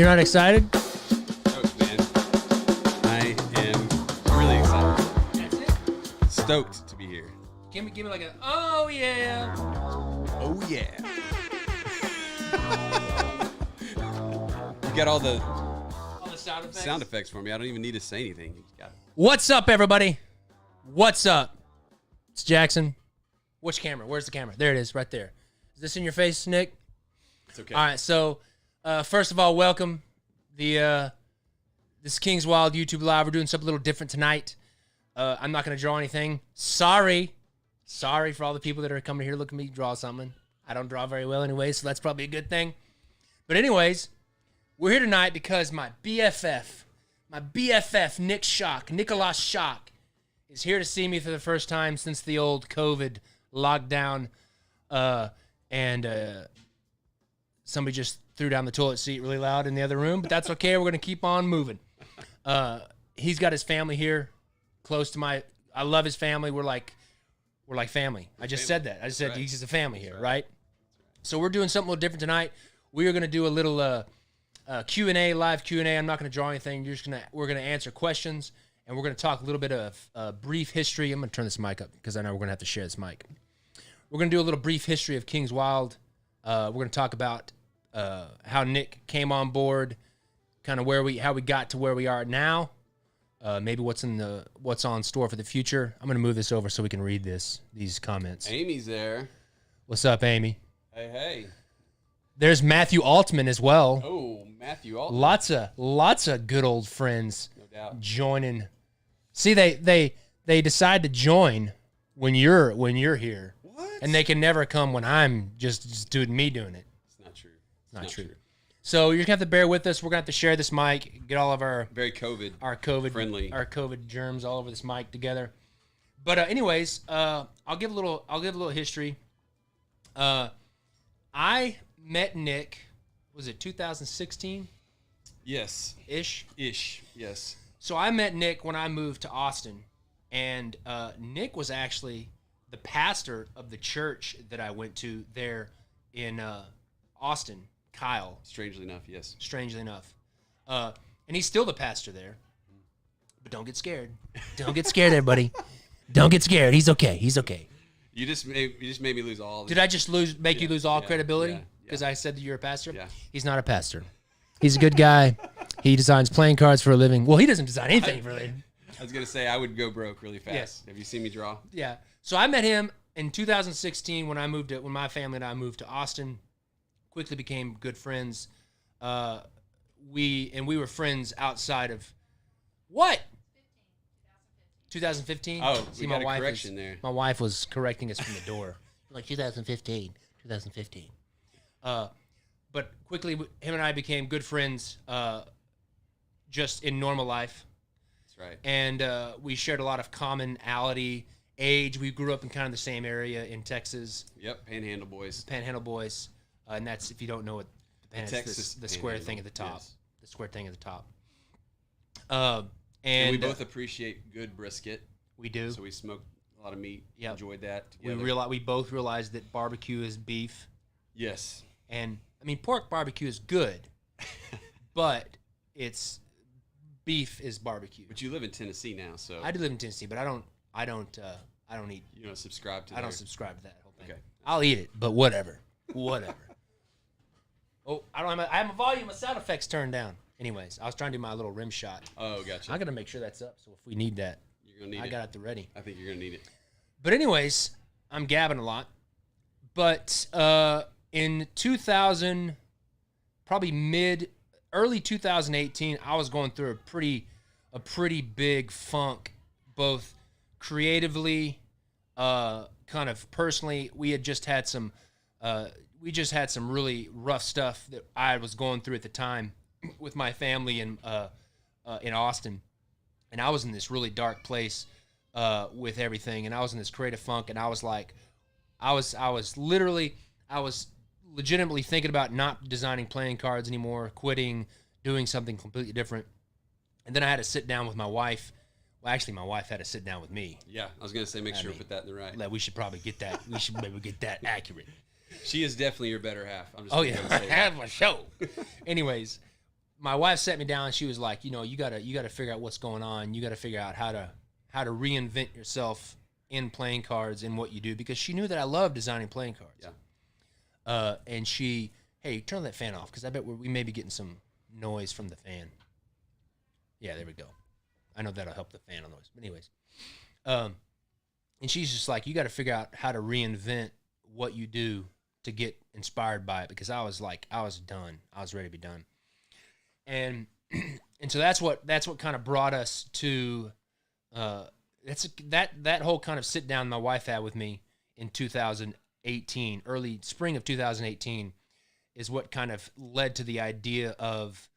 You're not excited? Stoked, man. I am really excited. Stoked to be here. Give me like a, oh yeah. Oh yeah. You got all the sound effects for me. I don't even need to say anything. You got it. What's up, everybody? What's up? It's Jackson. Which camera? Where's the camera? There it is, right there. Is this in your face, Nick? It's okay. All right, so first of all, welcome. This is King's Wild YouTube Live. We're doing something a little different tonight. I'm not going to draw anything. Sorry for all the people that are coming here looking at me draw something. I don't draw very well anyway, so that's probably a good thing. But anyways, we're here tonight because my BFF, Nicholas Shock, is here to see me for the first time since the old COVID lockdown. And somebody just threw down the toilet seat really loud in the other room, but that's okay. We're going to keep on moving. He's got his family here close to my, I love his family. We're like family. I just said that. I just said he's just a family here, right? So we're doing something a little different tonight. We are going to do a little Q&A, live Q&A. I'm not going to draw anything. We're going to answer questions, and we're going to talk a little bit of brief history. I'm going to turn this mic up because I know we're going to have to share this mic. We're going to do a little brief history of King's Wild. We're going to talk about how Nick came on board, kind of how we got to where we are now. Maybe what's on store for the future. I'm going to move this over so we can read these comments. Amy's there. What's up, Amy? Hey. There's Matthew Altman as well. Oh, Matthew Altman. Lots of good old friends. No doubt. Joining. See, they decide to join when you're here. What? And they can never come when I'm just doing it. It's not true. It's not true. So you're gonna have to bear with us. We're gonna have to share this mic, get all of our COVID friendly germs all over this mic together. But anyways, I'll give a little history. I met Nick. Was it 2016? Yes. Ish. Yes. So I met Nick when I moved to Austin, and Nick was actually the pastor of the church that I went to there in Austin. Kyle. Strangely enough, yes. And he's still the pastor there. But don't get scared. Don't get scared, everybody. Don't get scared. He's okay. You just made me lose all. Did I just make you lose all credibility? Because I said that you're a pastor? Yeah. He's not a pastor. He's a good guy. He designs playing cards for a living. Well, he doesn't design anything for a living. I was going to say, I would go broke really fast. Yes. Have you seen me draw? Yeah. So I met him in 2016 when my family and I moved to Austin. Quickly became good friends. We were friends outside of what? 2015. Oh, see, we got a correction there. My wife was correcting us from the door. Like 2015. But quickly, him and I became good friends. Just in normal life. That's right. And we shared a lot of commonality. Age. We grew up in kind of the same area in Texas. Yep. Panhandle boys. And that's, if you don't know what the square thing at the top. Yes. The square thing at the top. And we both appreciate good brisket. We do. So we smoked a lot of meat. Yep. Enjoyed that together. We both realized that barbecue is beef. Yes. And I mean, pork barbecue is good, but beef is barbecue. But you live in Tennessee now, so I do live in Tennessee, but I don't eat. You don't subscribe to. I don't subscribe to that whole thing. Okay. I'll eat it, but whatever. Oh, I have a volume of sound effects turned down. Anyways, I was trying to do my little rim shot. Oh, gotcha. I got to make sure that's up, so if we need that, you're gonna need it. I got it at the ready. I think you're gonna need it. But anyways, I'm gabbing a lot. But in 2000, probably early 2018, I was going through a pretty big funk, both creatively, kind of personally. We just had some really rough stuff that I was going through at the time with my family in Austin, and I was in this really dark place with everything, and I was in this creative funk, and I was legitimately thinking about not designing playing cards anymore, quitting, doing something completely different. And then I had to sit down with my wife. Well, actually, my wife had to sit down with me. Yeah, I was going to say, make sure to put that in the right. Like, we should probably get that. We should maybe get that accurate. She is definitely your better half. I have a show. Anyways, my wife sat me down and she was like, you gotta figure out what's going on. You gotta figure out how to reinvent yourself in playing cards and what you do, because she knew that I love designing playing cards. Yeah. And she, hey, turn that fan off, because I bet we may be getting some noise from the fan. Yeah, there we go. I know that'll help the fan on noise. But anyways, and she's just like, you got to figure out how to reinvent what you do to get inspired by it, because I was done. I was ready to be done. And so that's what kind of brought us to that whole kind of sit down my wife had with me in 2018, early spring of 2018, is what kind of led to the idea of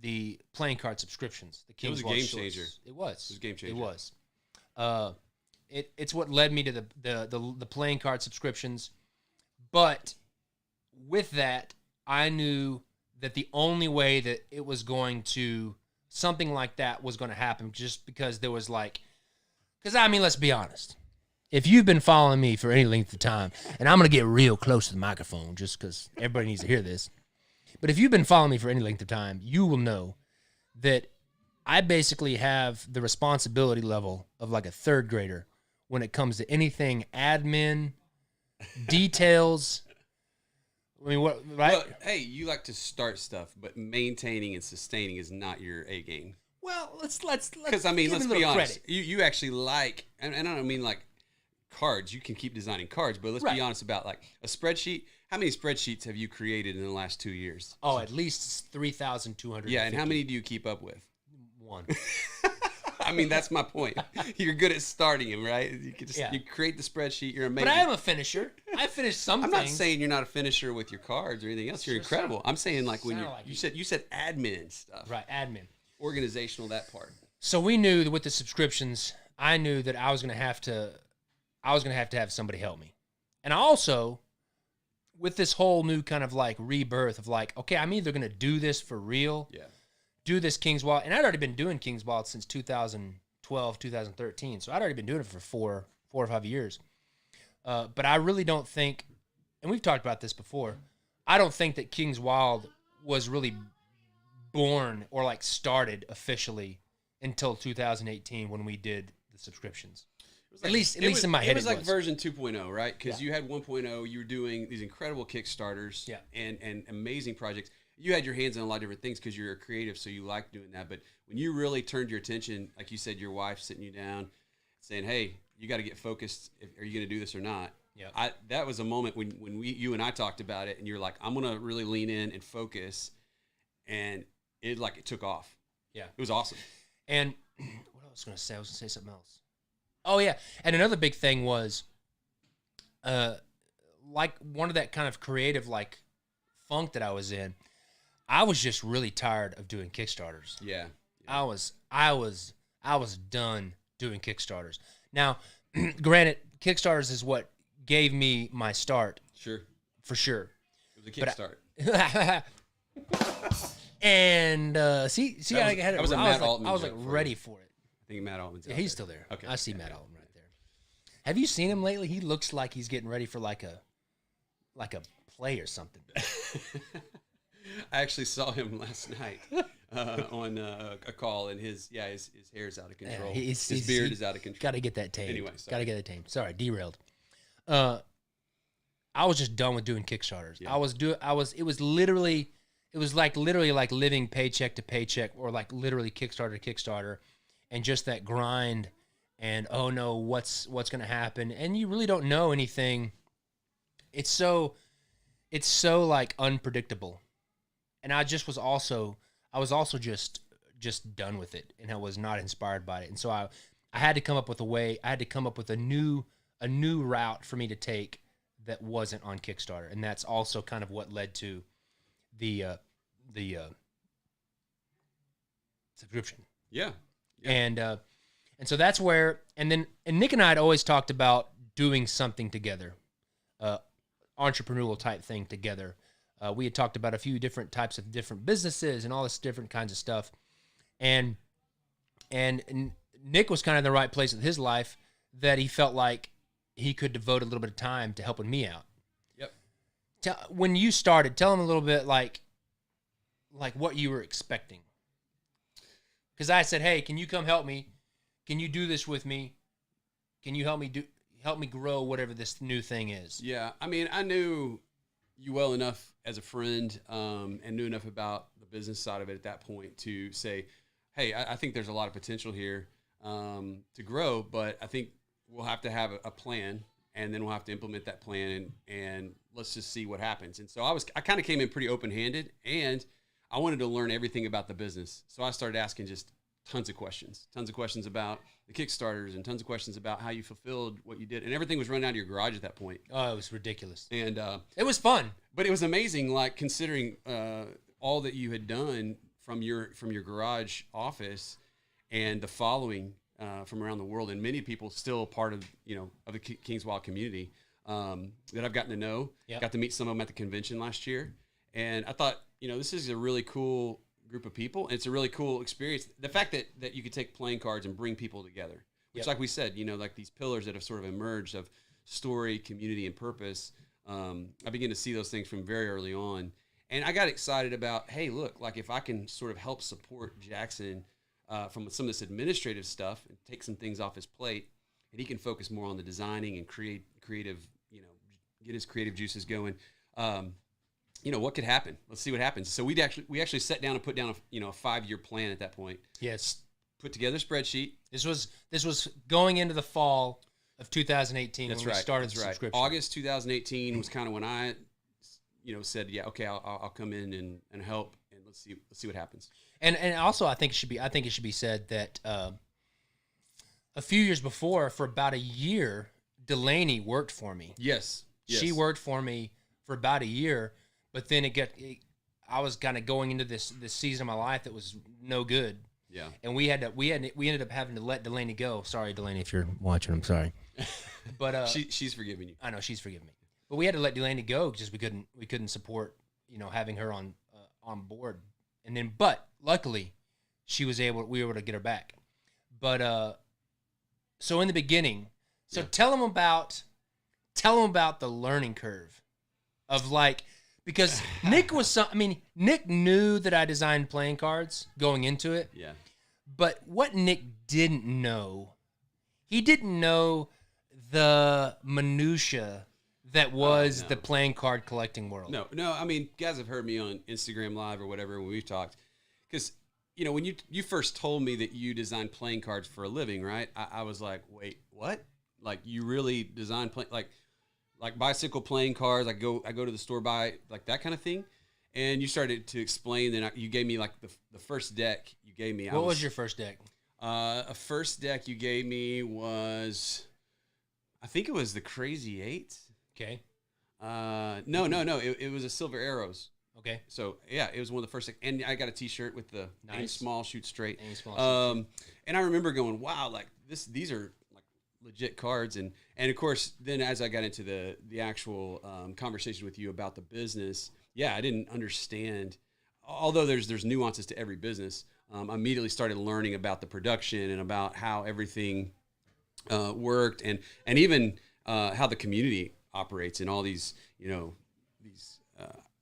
the playing card subscriptions. The King's Wall game Shorts. changer. It was a game changer. It was. It's what led me to the playing card subscriptions. But with that, I knew that the only way that it was going to, something like that was going to happen, just because there was because I mean, let's be honest. If you've been following me for any length of time, and I'm going to get real close to the microphone just because everybody needs to hear this, but if you've been following me for any length of time, you will know that I basically have the responsibility level of like a third grader when it comes to anything admin, details. I mean, what, right? Well, hey, you like to start stuff, but maintaining and sustaining is not your A game. Well, let's Because I mean, let's be honest. You actually like, and I don't mean like cards. You can keep designing cards, but let's be honest about like a spreadsheet. How many spreadsheets have you created in the last 2 years? Oh, at least 3,200. Yeah, and how many do you keep up with? One. I mean, that's my point. You're good at starting them, right? You can just you create the spreadsheet. You're amazing. But I am a finisher. I finish some I'm things. not saying you're not a finisher with your cards or anything else. You're incredible. I'm saying like when you said admin stuff. Right, admin. Organizational, that part. So we knew that with the subscriptions, I knew that I was going to have to have somebody help me. And also, with this whole new kind of like rebirth of like, okay, I'm either going to do this for real. Yeah. Do this King's Wild, and I'd already been doing King's Wild since 2012, 2013, so I'd already been doing it for four or 5 years. But I really don't think, and we've talked about this before, I don't think that King's Wild was really born or like started officially until 2018 when we did the subscriptions. At least in my head, it was like version 2.0, right? Because you had 1.0, you were doing these incredible Kickstarters, and amazing projects. You had your hands on a lot of different things because you're a creative, so you like doing that. But when you really turned your attention, like you said, your wife sitting you down, saying, "Hey, you got to get focused. Are you going to do this or not?" Yeah. That was a moment when you and I talked about it, and you're like, "I'm going to really lean in and focus," and it took off. Yeah, it was awesome. And what I was going to say, something else. Oh yeah, and another big thing was, like one of that kind of creative like funk that I was in. I was just really tired of doing Kickstarters. Yeah. I was done doing Kickstarters. Now, granted, Kickstarters is what gave me my start. Sure. For sure. It was a kickstart. And see, I had it. I was like ready for it. I think Matt Altman's. Yeah, he's still there. Okay. I see Matt Altman right there. Have you seen him lately? He looks like he's getting ready for like a play or something. I actually saw him last night on a call, and his hair's out of control. His beard is out of control. Got to get that tamed. Anyway, got to get it tamed. Sorry, derailed. I was just done with doing Kickstarters. Yeah. It was literally like living paycheck to paycheck, or like literally Kickstarter to Kickstarter, and just that grind. And oh no, what's going to happen? And you really don't know anything. It's so like unpredictable. And I was also just done with it, and I was not inspired by it. And so I had to come up with a way. I had to come up with a new route for me to take that wasn't on Kickstarter, and that's also kind of what led to the subscription. Yeah. And so that's where. And Nick and I had always talked about doing something together, entrepreneurial type thing together. We had talked about a few different types of different businesses and all this different kinds of stuff. And Nick was kind of in the right place in his life that he felt like he could devote a little bit of time to helping me out. Yep. When you started, tell him a little bit, like, like what you were expecting. Because I said, hey, can you come help me? Can you do this with me? Can you help me grow whatever this new thing is? Yeah. I mean, I knew you well enough as a friend, and knew enough about the business side of it at that point to say, hey, I think there's a lot of potential here to grow, but I think we'll have to have a plan, and then we'll have to implement that plan, and let's just see what happens. And so I kind of came in pretty open-handed, and I wanted to learn everything about the business. So I started asking just tons of questions about the Kickstarters, and tons of questions about how you fulfilled what you did. And everything was running out of your garage at that point. Oh, it was ridiculous. And it was fun. But it was amazing, like considering all that you had done from your garage office, and the following from around the world, and many people still part of the Kings Wild community that I've gotten to know. Yep. Got to meet some of them at the convention last year, and I thought, this is a really cool group of people. And it's a really cool experience. The fact that you could take playing cards and bring people together, which, like we said, like these pillars that have sort of emerged of story, community, and purpose. I began to see those things from very early on. And I got excited about, hey, look, like if I can sort of help support Jackson from some of this administrative stuff and take some things off his plate, and he can focus more on the designing and creative, get his creative juices going. What could happen? Let's see what happens. So we actually sat down and put down a 5-year plan at that point. Yes. Put together a spreadsheet. This was going into the fall of 2018. That's when right. We started That's the right. subscription. August 2018 was kind of when I, said, yeah, okay, I'll come in and help, and let's see what happens. And also, I think it should be said that a few years before, for about a year, Delaney worked for me. Yes. She worked for me for about a year, but then I was kind of going into this season of my life that was no good. Yeah. And we ended up having to let Delaney go. Sorry, Delaney, if you're watching, I'm sorry. But she's forgiving you. I know she's forgiving me. But we had to let Delaney go because we couldn't support having her on board. And then, but luckily, we were able to get her back. But so in the beginning, tell them about the learning curve of because Nick Nick knew that I designed playing cards going into it. Yeah. But what Nick didn't know, he didn't know the minutia that was the playing card collecting world. No. I mean, guys have heard me on Instagram Live or whatever when we've talked, because when you first told me that you designed playing cards for a living, right? I was like, wait, what? Like, you really design like bicycle playing cards? I go to the store, buy like that kind of thing. And you started to explain that you gave me like the first deck you gave me. What was your first deck? A first deck you gave me was, I think it was the Crazy Eight. Okay. No. It was a Silver Arrows. Okay. So yeah, it was one of the first. And I got a T-shirt with the aim small, shoot straight. Aim small, and I remember going, wow, like these are like legit cards. And of course, then as I got into the actual conversation with you about the business, yeah, I didn't understand. Although there's nuances to every business, I immediately started learning about the production and about how everything worked, and even how the community operates, and all these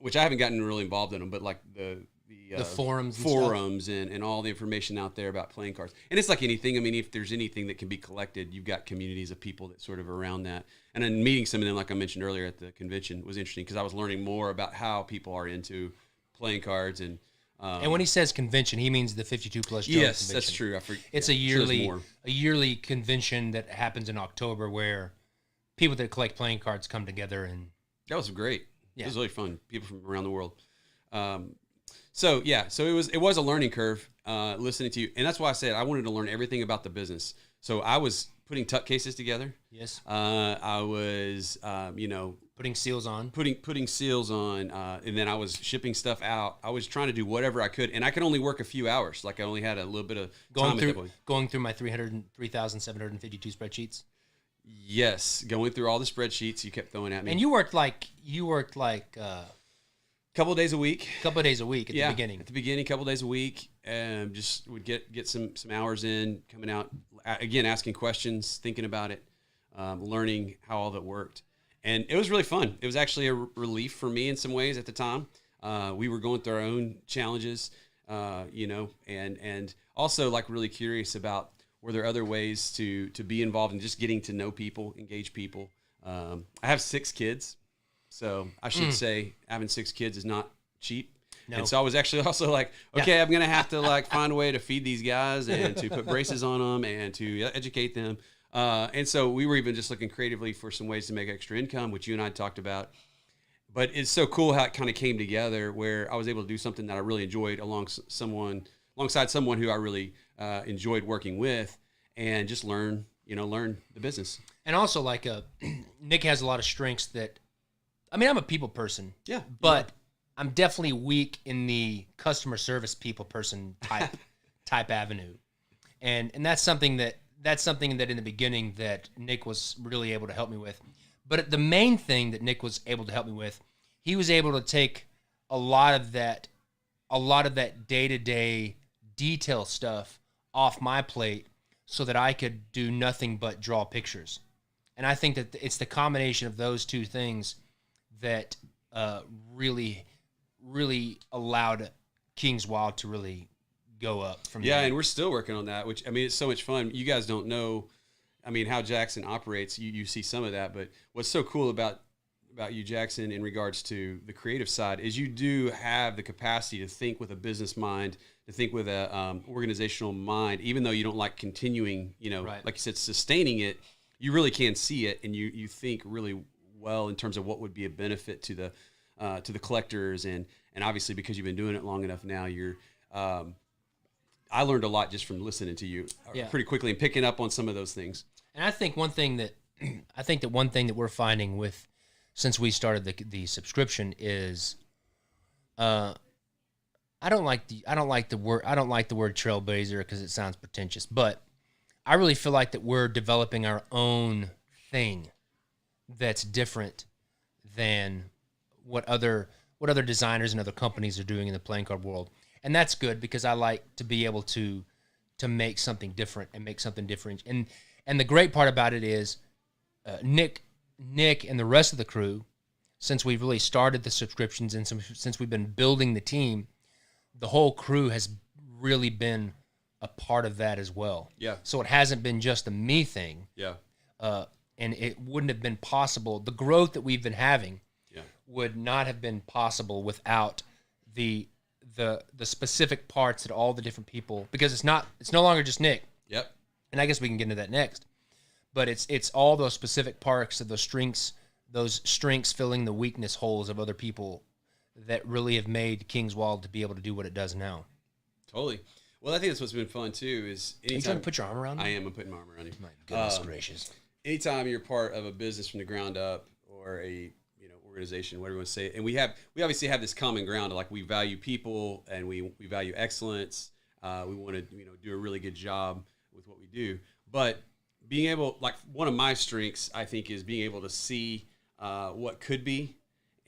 which I haven't gotten really involved in them, but like the forums and all the information out there about playing cards. And it's like anything. I mean, if there's anything that can be collected, you've got communities of people that sort of are around that. And then meeting some of them, like I mentioned earlier at the convention, was interesting because I was learning more about how people are into playing cards. And when he says convention, he means the 52 plus. Yes, convention. That's true. It's a yearly convention that happens in October where people that collect playing cards come together, and that was great. Yeah. It was really fun. People from around the world. So it was a learning curve listening to you, and that's why I said I wanted to learn everything about the business. So I was putting tuck cases together. Yes. I was putting seals on. Putting seals on, and then I was shipping stuff out. I was trying to do whatever I could, and I could only work a few hours. Like I only had a little bit of time at that point. Going through my 3,752 spreadsheets. Yes, going through all the spreadsheets you kept throwing at me. And you worked like couple of days a week. At the beginning. At the beginning, couple of days a week, and just would get some hours in, coming out again, asking questions, thinking about it, learning how all of it worked, and it was really fun. It was actually a relief for me in some ways at the time. We were going through our own challenges, and also like really curious about were there other ways to be involved in just getting to know people, engage people. I have 6 kids, so I should say having 6 kids is not cheap. No. And so I was actually also like, okay, I'm going to have to like find a way to feed these guys and to put braces on them and to educate them. And so we were even just looking creatively for some ways to make extra income, which you and I talked about. But it's so cool how it kind of came together where I was able to do something that I really enjoyed alongside someone who I really enjoyed working with, and just learn the business. And also like Nick has a lot of strengths that, I mean, I'm a people person. Yeah. But I'm definitely weak in the customer service people person type avenue. And that's something that in the beginning that Nick was really able to help me with. But the main thing that Nick was able to help me with, he was able to take a lot of that day-to-day detail stuff off my plate so that I could do nothing but draw pictures. And I think that it's the combination of those two things that really allowed King's Wild to really go up from there. And we're still working on that, which, I mean, it's so much fun. You guys don't know, I mean, how Jackson operates. You see some of that, but what's so cool about you, Jackson, in regards to the creative side is you do have the capacity to think with a business mind, to think with a organizational mind, even though you don't like continuing, like you said, sustaining it, you really can see it, and you think really well in terms of what would be a benefit to the collectors, and obviously because you've been doing it long enough now, I learned a lot just from listening to you pretty quickly and picking up on some of those things. And I think one thing that we're finding since we started the subscription is, I don't like the word trailblazer because it sounds pretentious, but I really feel like that we're developing our own thing that's different than what other designers and other companies are doing in the playing card world. And that's good because I like to be able to make something different and make something different. And the great part about it is Nick and the rest of the crew, since we've really started the subscriptions and since we've been building the team, the whole crew has really been a part of that as well. Yeah. So it hasn't been just a me thing. Yeah. And it wouldn't have been possible. The growth that we've been having would not have been possible without the specific parts that all the different people, because it's no longer just Nick. Yep. And I guess we can get into that next. But it's all those specific parts of those strengths filling the weakness holes of other people that really have made King's Wild to be able to do what it does now. Totally. Well, I think that's what's been fun too. Is anytime, are you trying to put your arm around me? I am. I'm putting my arm around you. My goodness gracious. Anytime you're part of a business from the ground up or a organization, whatever you want to say, and we obviously have this common ground. Like we value people and we value excellence. We want to do a really good job with what we do. But being able, like one of my strengths, I think, is being able to see what could be,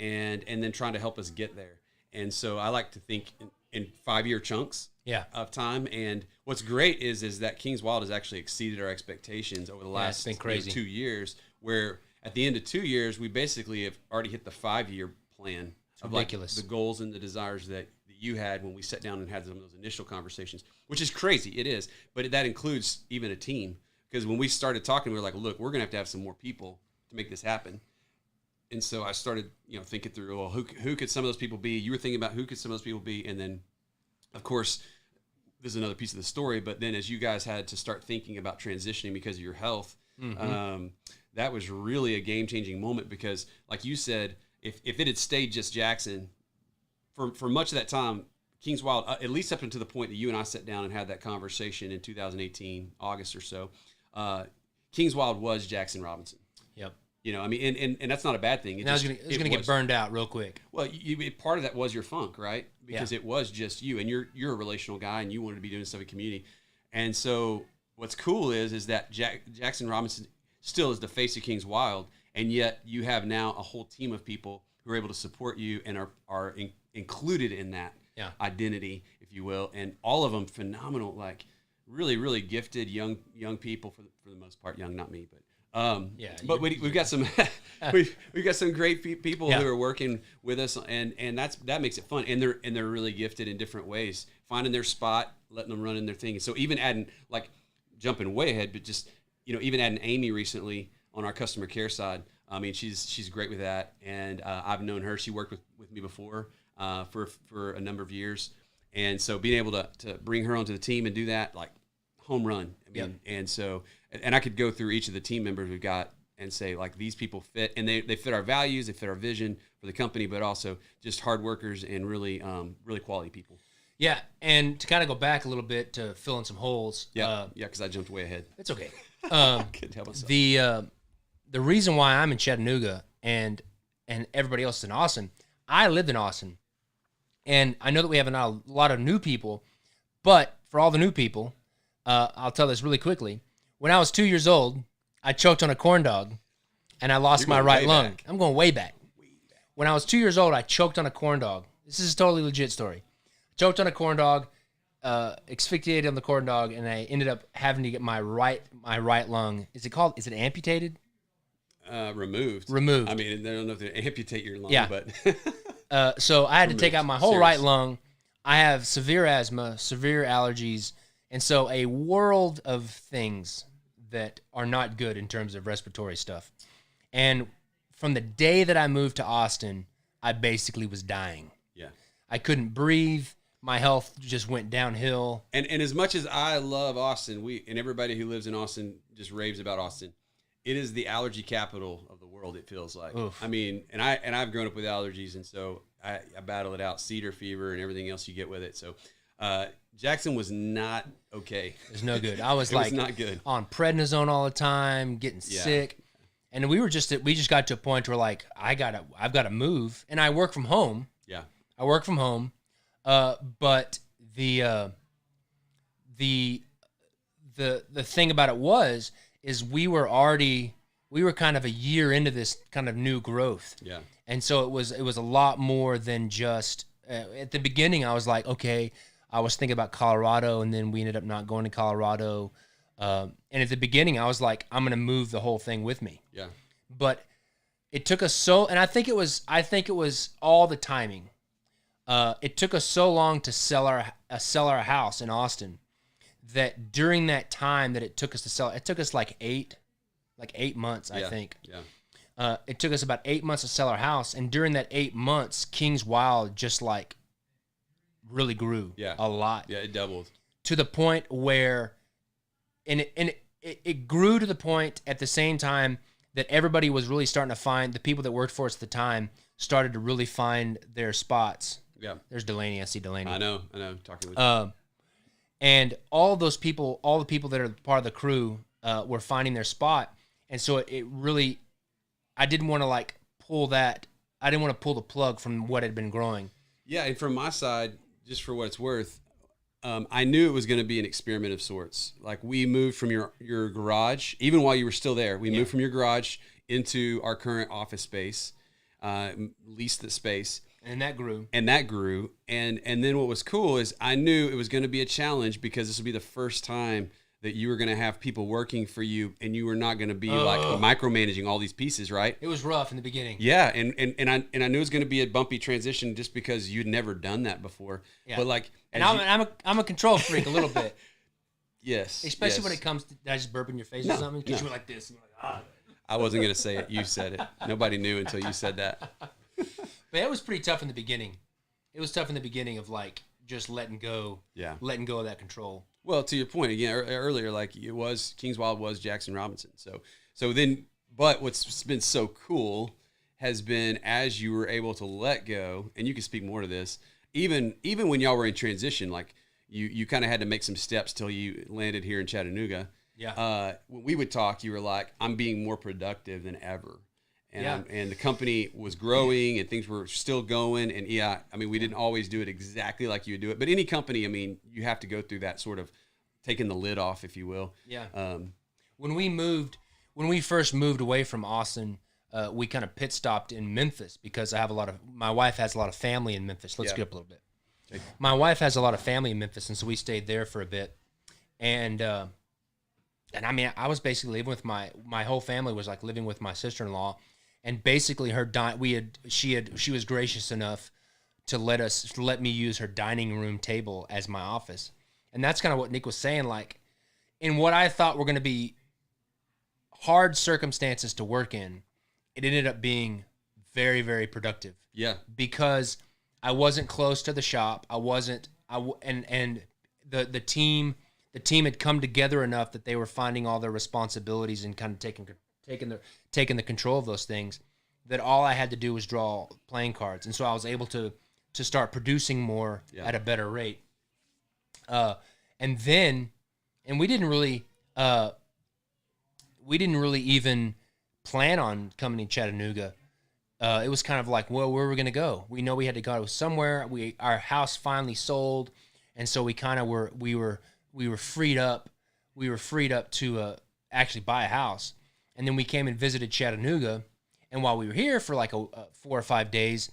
and then trying to help us get there. And so I like to think in 5-year chunks of time. And what's great is that King's Wild has actually exceeded our expectations over the last it's been crazy. 2 years, where at the end of 2 years, we basically have already hit the 5-year plan of ridiculous. Like the goals and the desires that you had when we sat down and had some of those initial conversations, which is crazy. It is. But that includes even a team. Because when we started talking, we were like, look, we're going to have some more people to make this happen. And so I started, thinking through, well, who could some of those people be? You were thinking about who could some of those people be? And then, of course, this is another piece of the story. But then as you guys had to start thinking about transitioning because of your health, that was really a game-changing moment because, like you said, if it had stayed just Jackson, for much of that time, King's Wild, at least up until the point that you and I sat down and had that conversation in 2018, August or so, King's Wild was Jackson Robinson. Yep. I mean, and that's not a bad thing. It's going to get burned out real quick. Well, part of that was your funk, right? Because it was just you, and you're a relational guy, and you wanted to be doing stuff in community. And so what's cool is that Jackson Robinson still is the face of King's Wild, and yet you have now a whole team of people who are able to support you and are included in that identity, if you will, and all of them phenomenal, like really, really gifted young people for the most part. Young, not me, but But we've got some we've got some great people who are working with us, and that makes it fun. And they're really gifted in different ways, finding their spot, letting them run in their thing. So even adding, like, jumping way ahead, but just, even adding Amy recently on our customer care side. I mean, she's great with that, and I've known her. She worked with me before for a number of years, and so being able to bring her onto the team and do that, like, home run. I mean, and so, and I could go through each of the team members we've got and say, like, these people fit, and they fit our values, they fit our vision for the company, but also just hard workers and really quality people. Yeah, and to kind of go back a little bit to fill in some holes. Because I jumped way ahead. It's okay. Couldn't help myself. The reason why I'm in Chattanooga and everybody else is in Austin, I lived in Austin, and I know that we have a lot of new people, but for all the new people, I'll tell this really quickly. When I was 2 years old, I choked on a corn dog, and I lost my right lung. I'm going way back. When I was 2 years old, I choked on a corn dog. This is a totally legit story. Choked on a corn dog, asphyxiated on the corn dog, and I ended up having to get my right lung. Is it amputated? Removed. Removed. I mean, I don't know if they amputate your lung, but so I had to take out my whole right lung. I have severe asthma, severe allergies, and so a world of things that are not good in terms of respiratory stuff. And from the day that I moved to Austin, I basically was dying. Yeah. I couldn't breathe. My health just went downhill. And as much as I love Austin, and everybody who lives in Austin just raves about Austin, it is the allergy capital of the world, it feels like. Oof. I mean, and I've grown up with allergies, and so I battle it out, cedar fever and everything else you get with it. So Jackson was not okay. It was no good. I was was not good. On prednisone all the time, getting sick. And we just got to a point where, like, I've got to move, and I work from home. Yeah. I work from home. But the thing about it is we were kind of a year into this kind of new growth. Yeah. And so it was a lot more than just, at the beginning I was like, okay, I was thinking about Colorado, and then we ended up not going to Colorado. And at the beginning I was like, I'm going to move the whole thing with me. Yeah. But it took us and I think it was all the timing. It took us so long to sell our house in Austin that during that time that it took us to sell, it took us like 8 months, I think. Yeah. It took us about 8 months to sell our house, and during that 8 months, King's Wild just like really grew a lot. Yeah, it doubled to the point where, and it grew to the point at the same time that everybody was really starting to find, the people that worked for us at the time started to really find their spots. Yeah. There's Delaney. I see Delaney. I know. Talking with you. And all the people that are part of the crew were finding their spot. And so it really, I didn't want to like pull that. I didn't want to pull the plug from what had been growing. Yeah. And from my side, just for what it's worth, I knew it was going to be an experiment of sorts. Like, we moved from your garage, even while you were still there, we moved from your garage into our current office space, leased the space. And that grew. And then what was cool is I knew it was going to be a challenge, because this would be the first time that you were going to have people working for you, and you were not going to be like micromanaging all these pieces, right? It was rough in the beginning. Yeah, and I knew it was going to be a bumpy transition just because you'd never done that before. Yeah. But like, and I'm a control freak a little bit. Yes. Especially when it comes to, did I just burp in your face or something? Because you were like this, and you're like, I wasn't going to say it. You said it. Nobody knew until you said that. But it was pretty tough in the beginning. It was tough in the beginning of like just letting go of that control. Well, to your point again earlier, like, it was King's Wild was Jackson Robinson. So then, but what's been so cool has been, as you were able to let go, and you can speak more to this, even when y'all were in transition, like you kind of had to make some steps till you landed here in Chattanooga. Yeah. When we would talk, you were like, I'm being more productive than ever. And the company was growing, and things were still going. And I mean, we didn't always do it exactly like you would do it, but any company, I mean, you have to go through that sort of taking the lid off, if you will. Yeah. When we first moved away from Austin, we kind of pit stopped in Memphis, because my wife has a lot of family in Memphis. Let's get up a little bit. My wife has a lot of family in Memphis, and so we stayed there for a bit. And And I mean, I was basically living with my whole family was like living with my sister-in-law, and basically she was gracious enough to let me use her dining room table as my office. And that's kind of what Nick was saying, like in what I thought were going to be hard circumstances to work in, it ended up being very, very productive. Yeah. Because I wasn't close to the shop. And the team had come together enough that they were finding all their responsibilities and kind of taking the control of those things, that all I had to do was draw playing cards. And so I was able to start producing more at a better rate. And we didn't really even plan on coming to Chattanooga. It was kind of like, well, where were we going to go? We know we had to go somewhere. Our house finally sold, and so we were freed up. We were freed up to actually buy a house, and then we came and visited Chattanooga. And while we were here for like 4 or 5 days,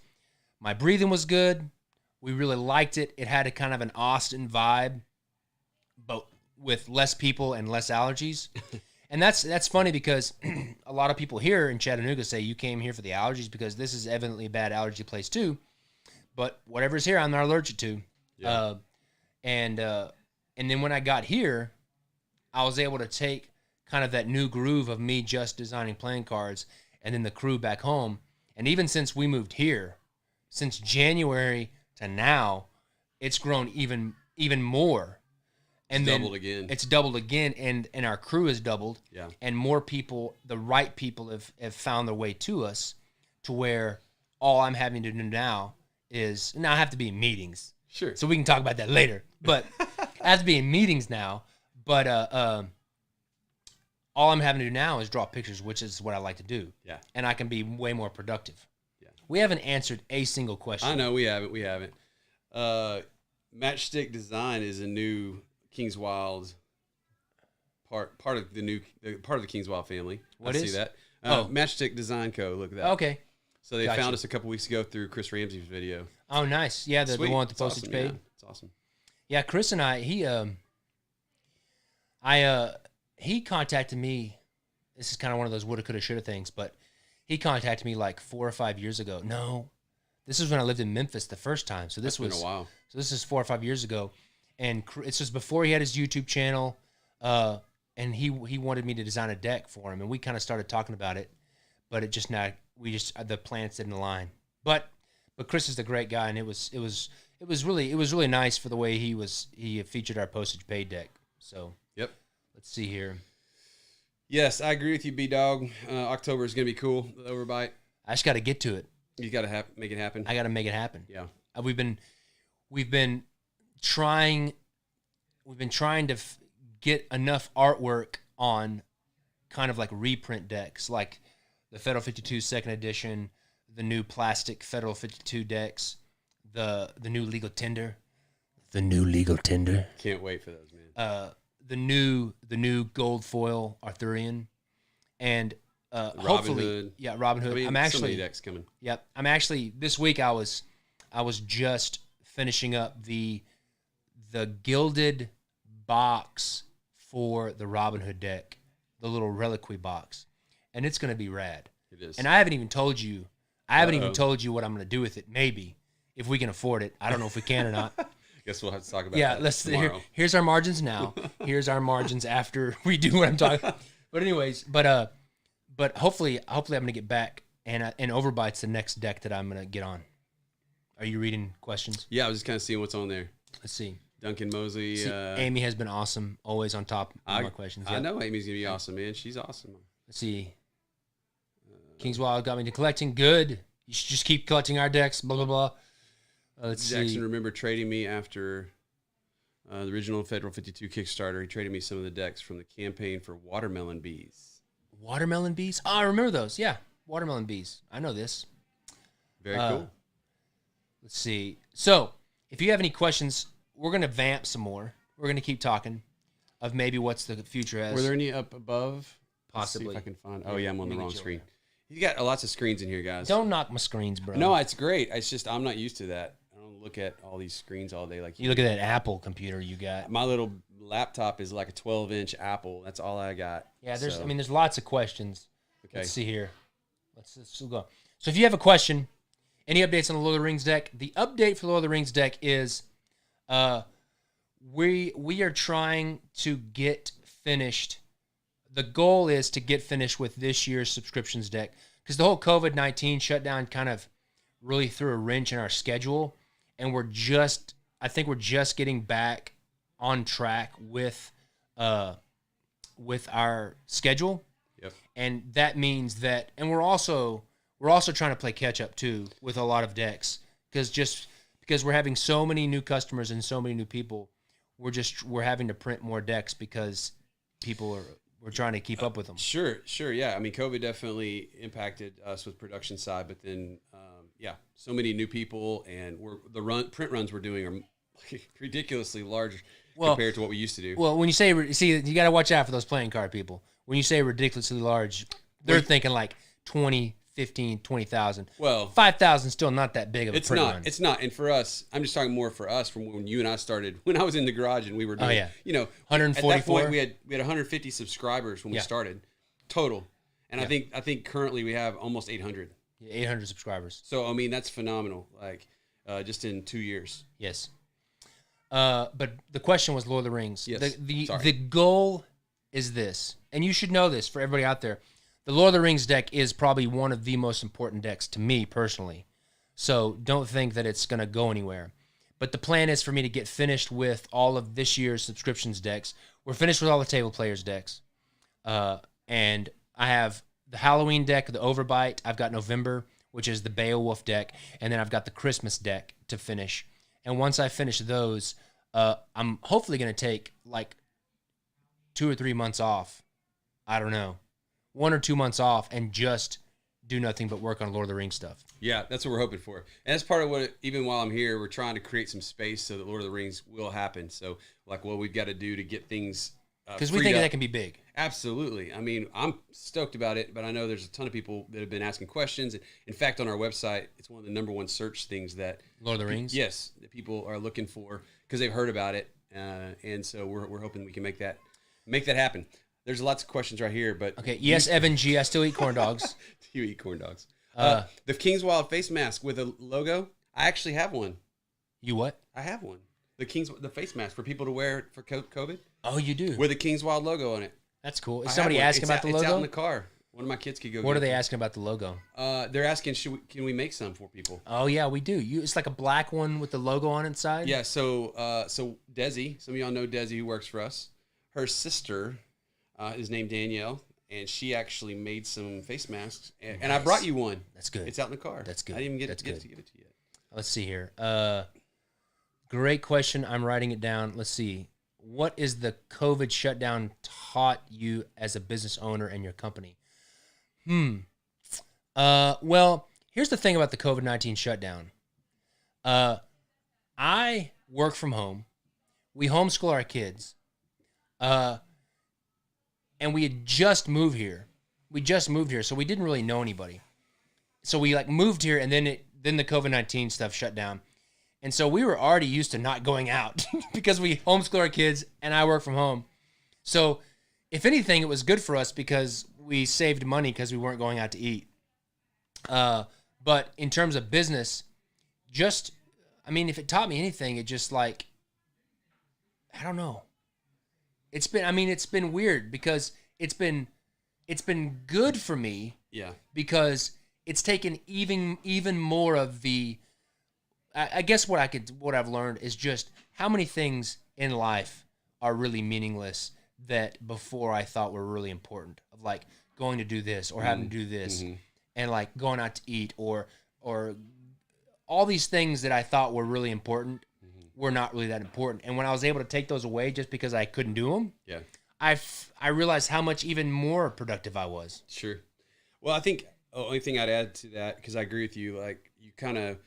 my breathing was good. We really liked it. It had a kind of an Austin vibe, but with less people and less allergies. And that's funny because a lot of people here in Chattanooga say you came here for the allergies, because this is evidently a bad allergy place too. But whatever's here, I'm not allergic to. Yeah. And then when I got here, I was able to take kind of that new groove of me just designing playing cards and then the crew back home. And even since we moved here, since January to now, it's grown even more. And it's then doubled again. It's doubled again, and our crew has doubled. Yeah. And more people, the right people, have found their way to us, to where all I'm having to do now I have to be in meetings. Sure. So we can talk about that later. But I have to be in meetings now. But all I'm having to do now is draw pictures, which is what I like to do. Yeah. And I can be way more productive. Yeah. We haven't answered a single question. I know we haven't. Matchstick Design is a new Kings Wild part of the Kings Wild family. What I is? See that? Oh, Matchstick Design Co. Look at that. Okay. So they found us a couple weeks ago through Chris Ramsey's video. Oh, nice. Yeah, the one with the postage awesome, paid. Yeah. It's awesome. Yeah, Chris and he contacted me. This is kind of one of those woulda, coulda, shoulda things, but he contacted me like 4 or 5 years ago. No, this is when I lived in Memphis the first time. So this was been a while. So this is 4 or 5 years ago. And it's just before he had his YouTube channel, and he wanted me to design a deck for him, and we kind of started talking about it, but the planets didn't align. But Chris is a great guy, and it was really nice for the way he featured our postage paid deck. So yep, let's see here. Yes, I agree with you, B-Dog. October is gonna be cool. The overbite. I just got to get to it. You got to make it happen. I got to make it happen. Yeah, we've been trying to get enough artwork on kind of like reprint decks, like the Federal 52 second edition, the new plastic Federal 52 decks, the new legal tender. Can't wait for those, man. The new gold foil Arthurian, and hopefully Hood. Yeah, Robin Hood. I mean, I'm actually so many decks coming. Yep. I'm actually this week I was just finishing up the gilded box for the Robin Hood deck, the little reliquary box, and it's going to be rad. It is. And I haven't even told you what I'm going to do with it. Maybe if we can afford it. I don't know if we can or not. Guess we'll have to talk about that tomorrow. Here's our margins now. Here's our margins after we do what I'm talking. But anyways, but hopefully I'm going to get back, and Overbite's the next deck that I'm going to get on. Are you reading questions? Yeah, I was just kind of seeing what's on there. Let's see. Duncan Mosley. Amy has been awesome, always on top of my questions. I know Amy's going to be awesome, man. She's awesome. Let's see. Kings Wild got me to collecting. Good. You should just keep collecting our decks, blah, blah, blah. Let's Jackson see. remember trading me after the original Federal 52 Kickstarter. He traded me some of the decks from the campaign for Watermelon Bees. Watermelon Bees? Oh, I remember those. Yeah, Watermelon Bees. I know this. Very cool. Let's see. So, if you have any questions, we're going to vamp some more. We're going to keep talking of maybe what's the future has. Were there any up above? Possibly. Let's see if I can find. Oh, yeah, I'm on the wrong screen. You got lots of screens in here, guys. Don't knock my screens, bro. No, it's great. It's just I'm not used to that. I don't to look at all these screens all day. Like you look at that Apple computer you got. My little laptop is like a 12-inch Apple. That's all I got. Yeah, there's lots of questions. Okay. Let's see here. Let's go. So if you have a question, any updates on the Lord of the Rings deck? The update for the Lord of the Rings deck is we are trying to get finished. The goal is to get finished with this year's subscriptions deck because the whole COVID-19 shutdown kind of really threw a wrench in our schedule, and I think we're just getting back on track with our schedule. Yep. And that means that, and we're also trying to play catch up too with a lot of decks because we're having so many new customers and so many new people, we're having to print more decks because we're trying to keep up with them. Sure, yeah. I mean, COVID definitely impacted us with production side, but then so many new people, and print runs we're doing are ridiculously large compared to what we used to do. Well, when you say, you got to watch out for those playing card people. When you say ridiculously large, they're thinking like 20, 15, 20,000. Well, 5,000 still not that big of a print run. It's not. And for us, I'm just talking more for us from when you and I started, when I was in the garage and we were doing, 144. At that point we had 150 subscribers when we started total. And I think currently we have almost 800. Yeah, 800 subscribers. So, I mean, that's phenomenal. Like just in 2 years. Yes. But the question was Lord of the Rings. Yes. The goal is this, and you should know this for everybody out there. The Lord of the Rings deck is probably one of the most important decks to me personally. So don't think that it's going to go anywhere. But the plan is for me to get finished with all of this year's subscriptions decks. We're finished with all the table players decks. And I have the Halloween deck, the Overbite. I've got November, which is the Beowulf deck. And then I've got the Christmas deck to finish. And once I finish those, I'm hopefully going to take like 2 or 3 months off. I don't know. 1 or 2 months off and just do nothing but work on Lord of the Rings stuff. Yeah, that's what we're hoping for. And that's part of what, even while I'm here, we're trying to create some space so that Lord of the Rings will happen. So, like, what we've got to do to get things because we think that can be big. Absolutely. I mean, I'm stoked about it, but I know there's a ton of people that have been asking questions. In fact, on our website, it's one of the number one search things that Lord of the Rings. Yes, that people are looking for because they've heard about it, and so we're hoping we can make that happen. There's lots of questions right here, but okay. Yes, Evan G. I still eat corn dogs. You eat corn dogs. The King's Wild face mask with a logo. I actually have one. You what? I have one. The face mask for people to wear for COVID. Oh, you do? With a King's Wild logo on it. That's cool. Is somebody asking about the logo? It's out in the car. One of my kids could go. What are they asking about the logo? They're asking, can we make some for people? Oh yeah, we do. It's like a black one with the logo on inside. Yeah. So Desi, some of y'all know Desi who works for us. Her sister is named Danielle, and she actually made some face masks. And Nice. I brought you one. That's good. It's out in the car. That's good. I didn't even That's get to give it to you yet. Let's see here. Great question. I'm writing it down. Let's see. What is the COVID shutdown taught you as a business owner and your company? Well, here's the thing about the COVID-19 shutdown. I work from home. We homeschool our kids. And we had just moved here. So we didn't really know anybody. So we moved here, and then the COVID-19 stuff shut down. And so we were already used to not going out because we homeschool our kids and I work from home. So if anything, it was good for us because we saved money because we weren't going out to eat. But in terms of business, if it taught me anything, it just I don't know. It's been weird because it's been good for me. Yeah. Because it's taken even more of the, I guess what I've learned is just how many things in life are really meaningless that before I thought were really important, of going to do this or having to do this and going out to eat or all these things that I thought were really important were not really that important. And when I was able to take those away just because I couldn't do them, I realized how much even more productive I was. Sure. Well, I think the only thing I'd add to that, because I agree with you, you kind of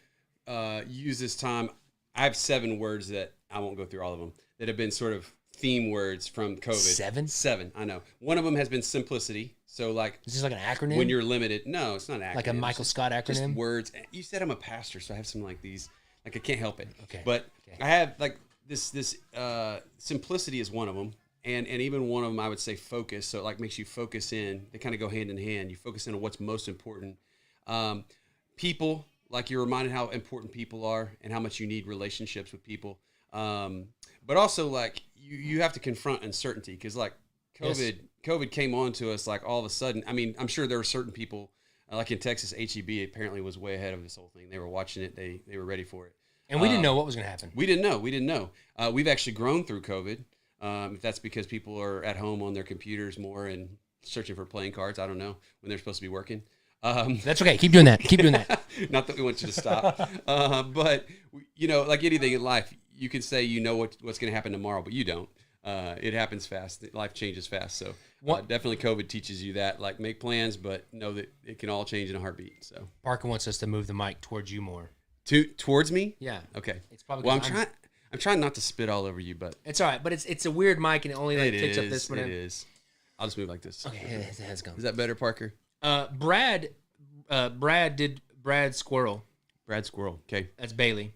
use this time. I have 7 words that I won't go through all of them that have been sort of theme words from COVID. 7, I know. One of them has been simplicity. So is this like an acronym? When you're limited. No, it's not an acronym. Like a Michael Scott acronym? Just words. You said I'm a pastor, so I have some these Like I can't help it. Okay. But I have like this simplicity is one of them. And even one of them, I would say focus. So it like makes you focus in. They kind of go hand in hand. You focus in on what's most important. People, like you're reminded how important people are and how much you need relationships with people. But also like you have to confront uncertainty because like COVID came on to us like all of a sudden. I mean, I'm sure there were certain people like in Texas, HEB apparently was way ahead of this whole thing. They were watching it. They were ready for it. And we didn't know what was going to happen. We didn't know. We've actually grown through COVID. If that's because people are at home on their computers more and searching for playing cards, I don't know, when they're supposed to be working. That's okay. Keep doing that. Not that we want you to stop. But, you know, like anything in life, you can say you know what's going to happen tomorrow, but you don't. It happens fast. Life changes fast. So definitely COVID teaches you that. Like make plans, but know that it can all change in a heartbeat. So Parker wants us to move the mic towards you more. Towards me? Yeah. Okay. It's probably well, I'm trying not to spit all over you, but it's all right. But it's a weird mic, and it only takes up this one. It is. I'll just move like this. Okay, it has gone. Is that better, Parker? Brad did Brad Squirrel. Brad Squirrel. Okay, that's Bailey.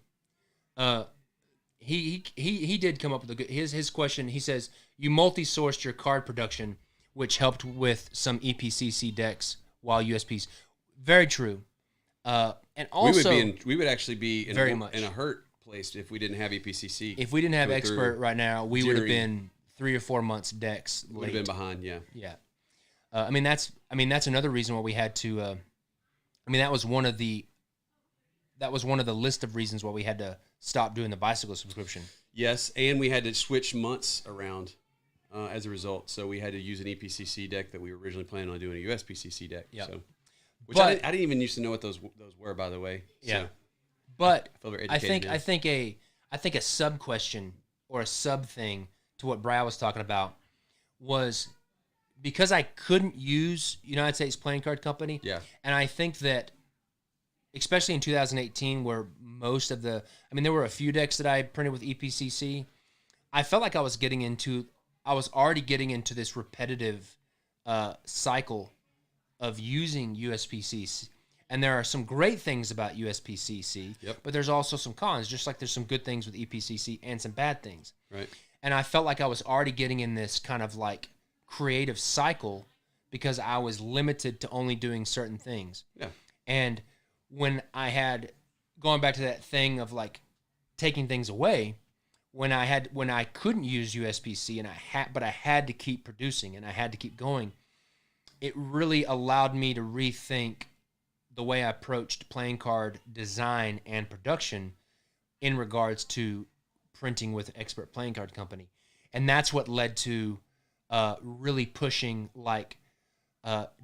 He did come up with a good his question. He says you multi-sourced your card production, which helped with some EPCC decks while USPs. Very true. And also we would actually be in a hurt place if we didn't have EPCC. If we didn't have Expert right now, we would have been 3 or 4 months decks late. Would have been behind, yeah. Yeah. I mean that's another reason why we had to that was one of the list of reasons why we had to stop doing the bicycle subscription. Yes, and we had to switch months around as a result. So we had to use an EPCC deck that we were originally planning on doing a USPCC deck. Yep. So, I didn't even used to know what those were, by the way. Yeah. So but I think a sub question or a sub thing to what Brad was talking about was because I couldn't use United States Playing Card Company. Yeah. And I think that especially in 2018 where most of there were a few decks that I printed with EPCC. I felt like I was already getting into this repetitive cycle of using USPCC. And there are some great things about USPCC, but there's also some cons, just like there's some good things with EPCC and some bad things. Right. And I felt like I was already getting in this kind of like creative cycle because I was limited to only doing certain things. Yeah. And when I had going back to that thing of like taking things away, when I couldn't use USPC but I had to keep producing and I had to keep going, it really allowed me to rethink the way I approached playing card design and production in regards to printing with Expert Playing Card Company. And that's what led to really pushing like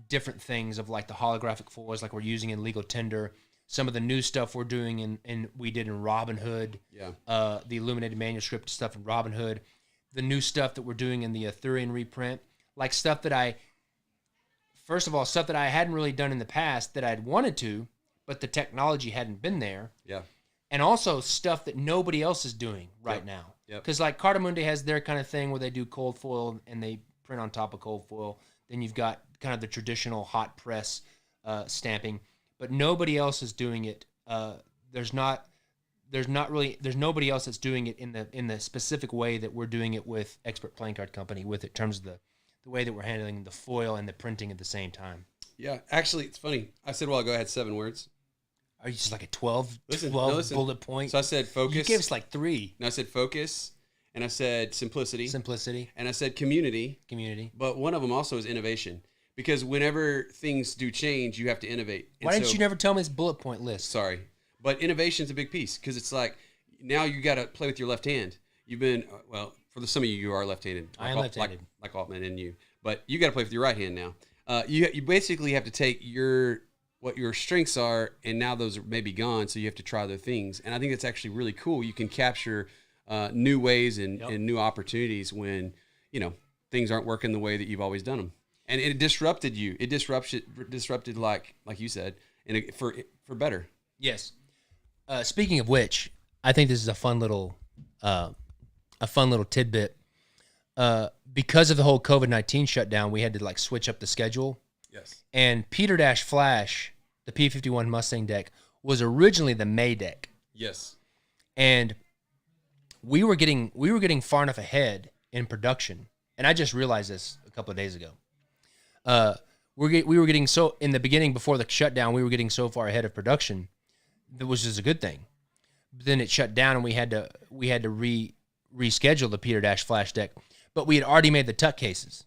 different things of like the holographic foils like we're using in Legal Tender, some of the new stuff we're doing we did in Robinhood, the illuminated manuscript stuff in Robinhood, the new stuff that we're doing in the Arthurian reprint, like stuff that I hadn't really done in the past that I'd wanted to, but the technology hadn't been there. Yeah. And also stuff that nobody else is doing right now. Because like Cartamundi has their kind of thing where they do cold foil and they print on top of cold foil. Then you've got kind of the traditional hot press stamping, but nobody else is doing it. There's nobody else that's doing it in the specific way that we're doing it with Expert Playing Card Company in terms of the way that we're handling the foil and the printing at the same time. Yeah, actually, it's funny. I said, well, go ahead, 7 words. Are you just like a 12 listen. bullet point? So I said focus. You gave us like 3. No, I said focus, and I said simplicity. And I said community. But one of them also is innovation. Because whenever things do change, you have to innovate. Why didn't you never tell me this bullet point list? Sorry. But innovation's a big piece because it's like now you got to play with your left hand. You've been, for some of you are left-handed. I am left-handed. Like Altman and you. But you got to play with your right hand now. You basically have to take what your strengths are, and now those are maybe gone, so you have to try other things. And I think that's actually really cool. You can capture new ways and new opportunities when, things aren't working the way that you've always done them. And it disrupted you. It disrupted like you said, for better. Yes. Speaking of which, I think this is a fun little tidbit. Because of the whole COVID-19 shutdown, we had to like switch up the schedule. Yes. And Peter Flash, the P51 Mustang deck, was originally the May deck. Yes. And we were getting far enough ahead in production, and I just realized this a couple of days ago. We were getting so in the beginning before the shutdown, we were getting so far ahead of production, which is a good thing. But then it shut down, and we had to reschedule the Peter Dash flash deck. But we had already made the tuck cases,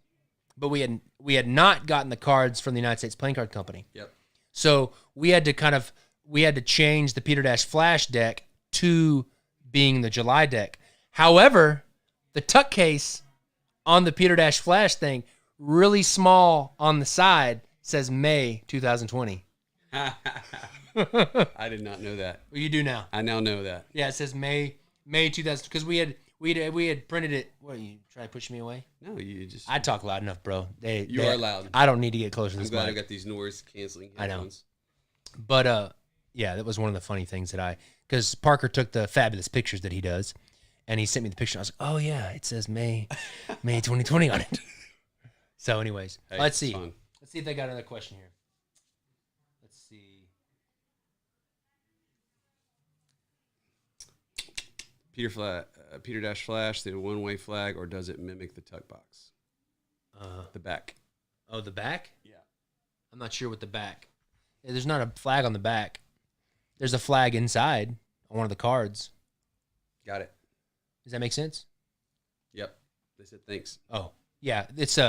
but we had not gotten the cards from the United States Playing Card Company. Yep. So we had to change the Peter Dash flash deck to being the July deck. However, the tuck case on the Peter Dash flash thing, really small on the side, says May 2020. I did not know that. Well, you do now. I now know that. Yeah, it says May 2000, because we had printed it. What, you try to push me away? No, you just. I talk loud enough, bro. You are loud. I don't need to get closer to this I'm glad mic. I got these noise canceling headphones. I know. But yeah, that was one of the funny things that because Parker took the fabulous pictures that he does, and he sent me the picture. I was like, oh yeah, it says May 2020 on it. So, anyways, hey, let's see. Fun. Let's see if they got another question here. Let's see. Peter Dash Flash, the one-way flag, or does it mimic the tuck box? The back. Oh, the back? Yeah. I'm not sure what the back. There's not a flag on the back. There's a flag inside on one of the cards. Got it. Does that make sense? Yep. They said thanks. Oh, yeah. It's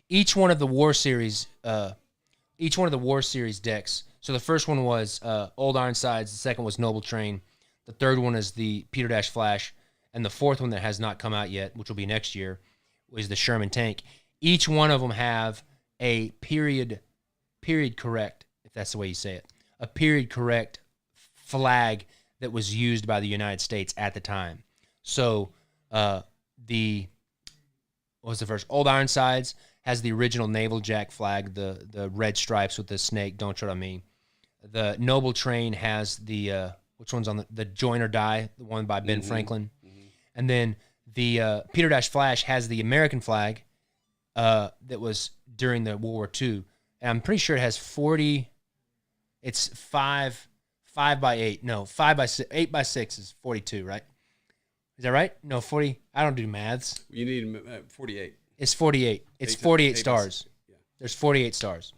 each one of the War Series decks. So the first one was Old Ironsides. The second was Noble Train. The third one is the Peter Dash Flash. And the fourth one that has not come out yet, which will be next year, is the Sherman Tank. Each one of them have a period correct, if that's the way you say it, a period correct flag that was used by the United States at the time. So what was the first? Old Ironsides has the original Naval Jack flag, the red stripes with the snake, don't tread on me. The Noble Train has the, which one's on the Join or Die, the one by Ben Franklin. Mm-hmm. And then the Peter Dash Flash has the American flag that was during the World War II. And I'm pretty sure it has 40, it's 5 by 8. No, 5 by 6, 8 by 6 is 42, right? Is that right? No, 40. I don't do maths. You need 48. It's 48. It's 48 stars. Yeah. There's 48 stars.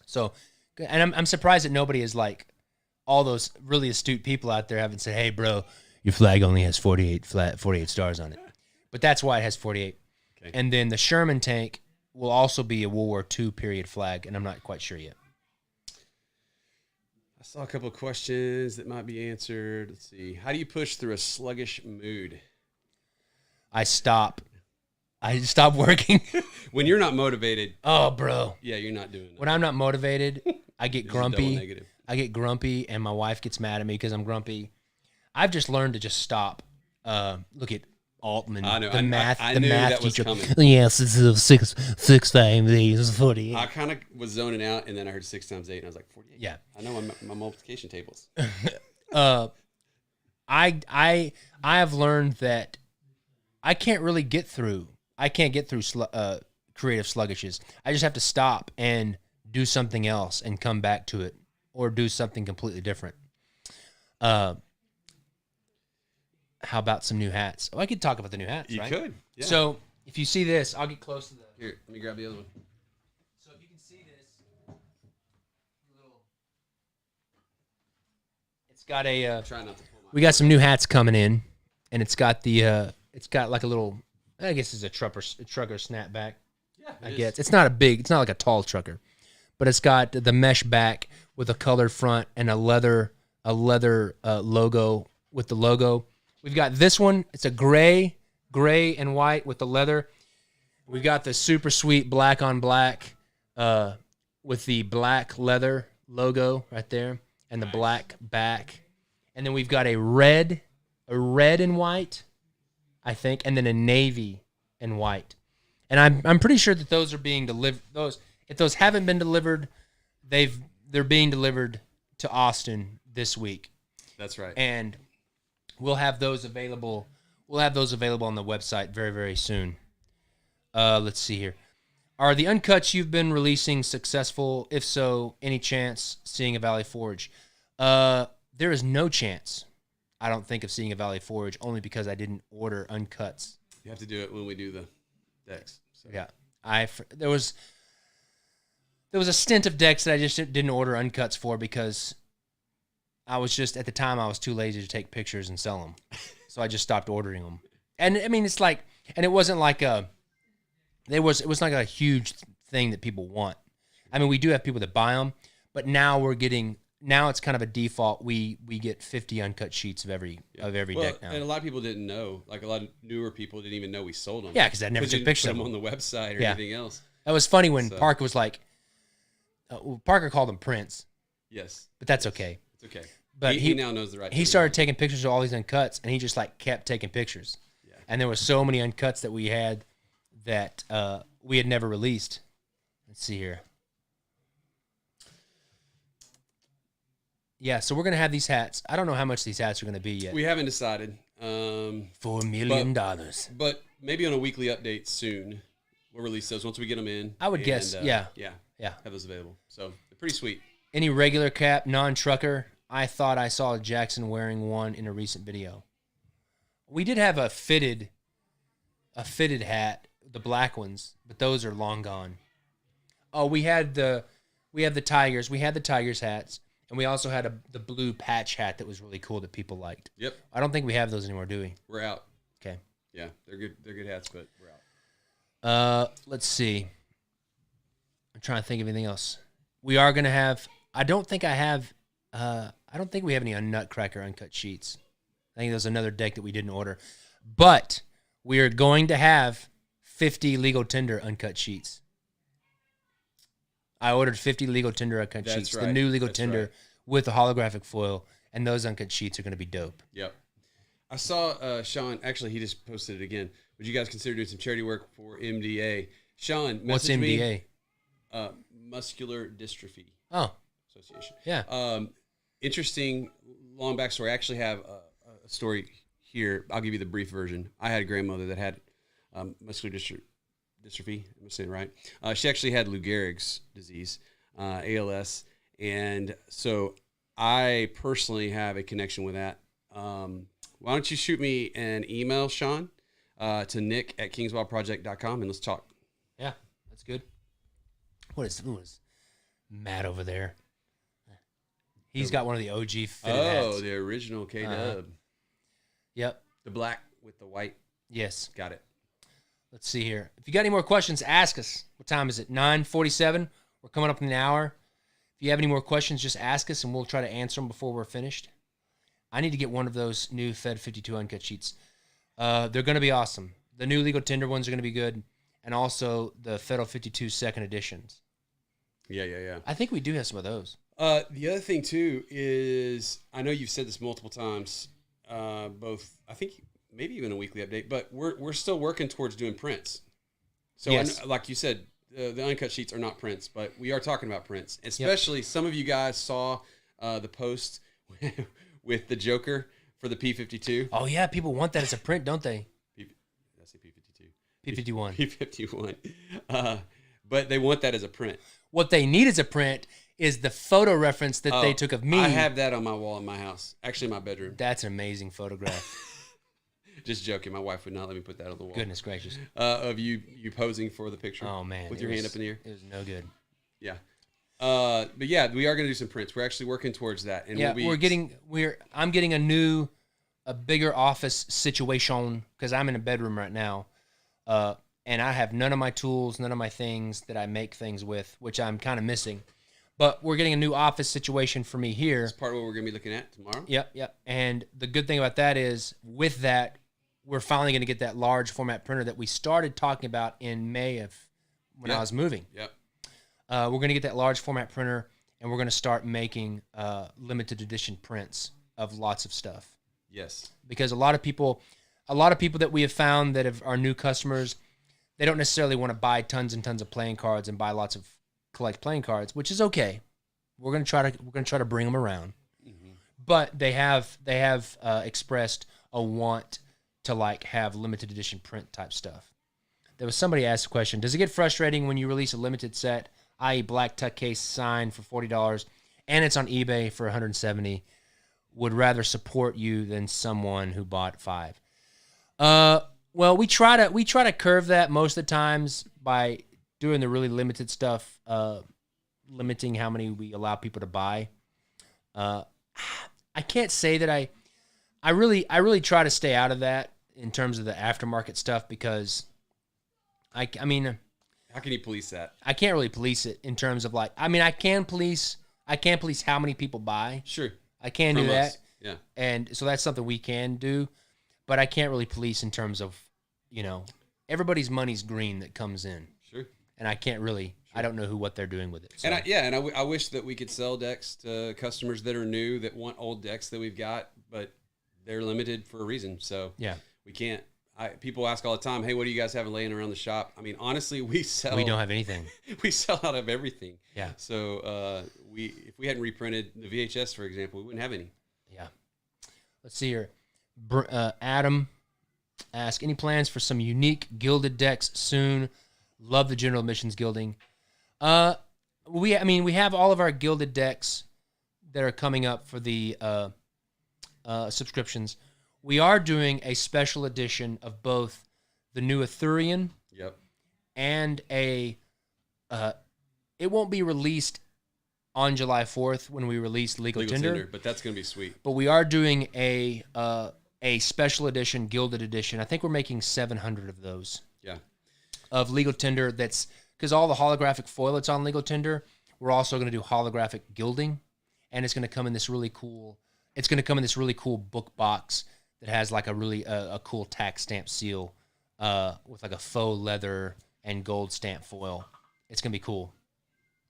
So, and I'm surprised that nobody is like all those really astute people out there haven't said, hey, bro, your flag only has 48 stars on it. But that's why it has 48. Okay. And then the Sherman Tank will also be a World War II period flag, and I'm not quite sure yet. I saw a couple of questions that might be answered. Let's see. How do you push through a sluggish mood? I stop working. When you're not motivated. Oh, bro. Yeah, you're not doing it. When I'm not motivated, I get grumpy. I get grumpy, and my wife gets mad at me because I'm grumpy. I've just learned to just stop. Look at Altman, I know. the math teacher. Coming. Yes, it's 6 times 8 is 48. I kind of was zoning out, and then I heard 6 times 8, and I was like, 48. Yeah, I know my multiplication tables. I have learned that I can't really get through. I can't get through creative sluggishes. I just have to stop and do something else and come back to it, or do something completely different. How about some new hats? Oh, I could talk about the new hats, right? You could. Yeah. So if you see this, I'll get close to the. Here, let me grab the other one. So if you can see this, it's got a. Try not to pull we got some new hats coming in, and it's got the. It's got like a little. I guess it's a trucker snapback. Yeah, I guess it's not a big. It's not like a tall trucker, but it's got the mesh back with a colored front and a leather logo with the logo. We've got this one. It's a gray and white with the leather. We've got the super sweet black on black with the black leather logo right there and the black back. And then we've got a red and white, I think, and then a navy and white. And I'm pretty sure that those are being delivered. If those haven't been delivered, they're being delivered to Austin this week. That's right. And we'll have those available. We'll have those available on the website very, very soon. Let's see here. Are the uncuts you've been releasing successful? If so, any chance seeing a Valley Forge? There is no chance I don't think of seeing a Valley Forge only because I didn't order uncuts. You have to do it when we do the decks. So. Yeah, there was a stint of decks that I just didn't order uncuts for because I was just at the time I was too lazy to take pictures and sell them, so I just stopped ordering them. And I mean, it's like, and it wasn't like it was like a huge thing that people want. I mean, we do have people that buy them, but now it's kind of a default. We get 50 uncut sheets of every deck now. And a lot of people didn't know, like a lot of newer people didn't even know we sold them. Yeah, because I never took pictures of them on the website or anything else. That was funny when Parker was like, Parker called them prints. Yes. But that's okay. It's okay. But he now knows the right. He started taking pictures of all these uncuts, and he just like kept taking pictures. Yeah. And there were so many uncuts that we had that we had never released. Let's see here. Yeah, so we're going to have these hats. I don't know how much these hats are going to be yet. We haven't decided. $4 million. But maybe on a weekly update soon, we'll release those once we get them in. I would guess, yeah. Yeah. Have those available. So they're pretty sweet. Any regular cap, non-trucker? I thought I saw Jackson wearing one in a recent video. We did have a fitted hat, the black ones, but those are long gone. Oh, we have the Tigers. We had the Tigers hats. And we also had the blue patch hat that was really cool that people liked. Yep. I don't think we have those anymore, do we? We're out. Okay. Yeah, they're good. They're good hats, but we're out. Let's see. I'm trying to think of anything else. We are gonna have. I don't think we have any Nutcracker uncut sheets. I think there's another deck that we didn't order, but we are going to have 50 legal tender uncut sheets. I ordered 50 legal tender uncut sheets. Right. The new legal tender with the holographic foil, and those uncut sheets are going to be dope. Yep. I saw Sean. Actually, he just posted it again. Would you guys consider doing some charity work for MDA? Sean, what's MDA? Muscular Dystrophy Association. Yeah. Interesting long backstory. I actually have a story here. I'll give you the brief version. I had a grandmother that had muscular dystrophy. I'm saying it right. She actually had Lou Gehrig's disease, ALS, and so I personally have a connection with that. Why don't you shoot me an email, Sean, to nick@kingswildproject.com, and let's talk. Yeah, that's good. What is Matt over there? He's got one of the OG fitted hats. Oh, the original K-Dub. Yep. The black with the white. Yes. Got it. Let's see here. If you got any more questions, ask us. What time is it? 9:47. We're coming up in an hour. If you have any more questions, just ask us, and we'll try to answer them before we're finished. I need to get one of those new Fed 52 uncut sheets. They're going to be awesome. The new legal tender ones are going to be good, and also the Federal 52 second editions. Yeah. I think we do have some of those. The other thing, too, is I know you've said this multiple times, both, I think, maybe even a weekly update, but we're still working towards doing prints. So, yes. Like you said, the uncut sheets are not prints, but we are talking about prints. Especially some of you guys saw the post with the Joker for the P52. Oh, yeah. People want that as a print, don't they? I say P52. P51. P51. But they want that as a print. What they need as a print is the photo reference that they took of me. I have that on my wall in my house. Actually, my bedroom. That's an amazing photograph. Just joking. My wife would not let me put that on the wall. Goodness gracious. Of you posing for the picture. Oh, man. With your hand up in the air. It was no good. Yeah. But yeah, we are going to do some prints. We're actually working towards that. And yeah, I'm getting a bigger office situation because I'm in a bedroom right now. And I have none of my tools, none of my things that I make things with, which I'm kind of missing. But we're getting a new office situation for me here. That's part of what we're going to be looking at tomorrow. Yep. And the good thing about that is with that, we're finally going to get that large format printer that we started talking about in May of when I was moving. Yep. We're going to get that large format printer, and we're going to start making limited edition prints of lots of stuff. Yes. Because a lot of people that we have found that are new customers, they don't necessarily want to buy tons and tons of playing cards and buy lots of collect playing cards, which is okay. We're going to try to bring them around. Mm-hmm. But they have expressed a want to like have limited edition print type stuff. There was somebody asked a question, does it get frustrating when you release a limited set, i.e. black tuck case signed for $40 and it's on eBay for $170? would rather support you than someone who bought 5? Well, we try to curve that most of the times by doing the really limited stuff, limiting how many we allow people to buy. I can't say that I really try to stay out of that in terms of the aftermarket stuff, because I mean, how can you police that? I can't really police it in terms of like, I mean, I can police how many people buy. Sure. I can do that. Yeah. And so that's something we can do, but I can't really police in terms of, everybody's money's green that comes in. Sure. And I can't really, I don't know what they're doing with it. So. And I wish that we could sell decks to customers that are new, that want old decks that we've got, but they're limited for a reason. So yeah, we can't. People ask all the time, hey, what do you guys have laying around the shop? I mean, honestly, we don't have anything. We sell out of everything. Yeah. So if we hadn't reprinted the VHS, for example, we wouldn't have any. Yeah. Let's see here. Adam asked, any plans for some unique gilded decks soon? Love the general admissions gilding. We have all of our gilded decks that are coming up for the subscriptions. We are doing a special edition of both the new Arthurian. Yep. And it won't be released on July 4th when we release Legal Tender, but that's going to be sweet. But we are doing a special edition, gilded edition. I think we're making 700 of those. Yeah. Of Legal Tender, that's because all the holographic foil that's on Legal Tender, we're also going to do holographic gilding, and it's going to come in this really cool. It's going to come in this really cool book box that has like a really a cool tax stamp seal with like a faux leather and gold stamp foil. It's going to be cool.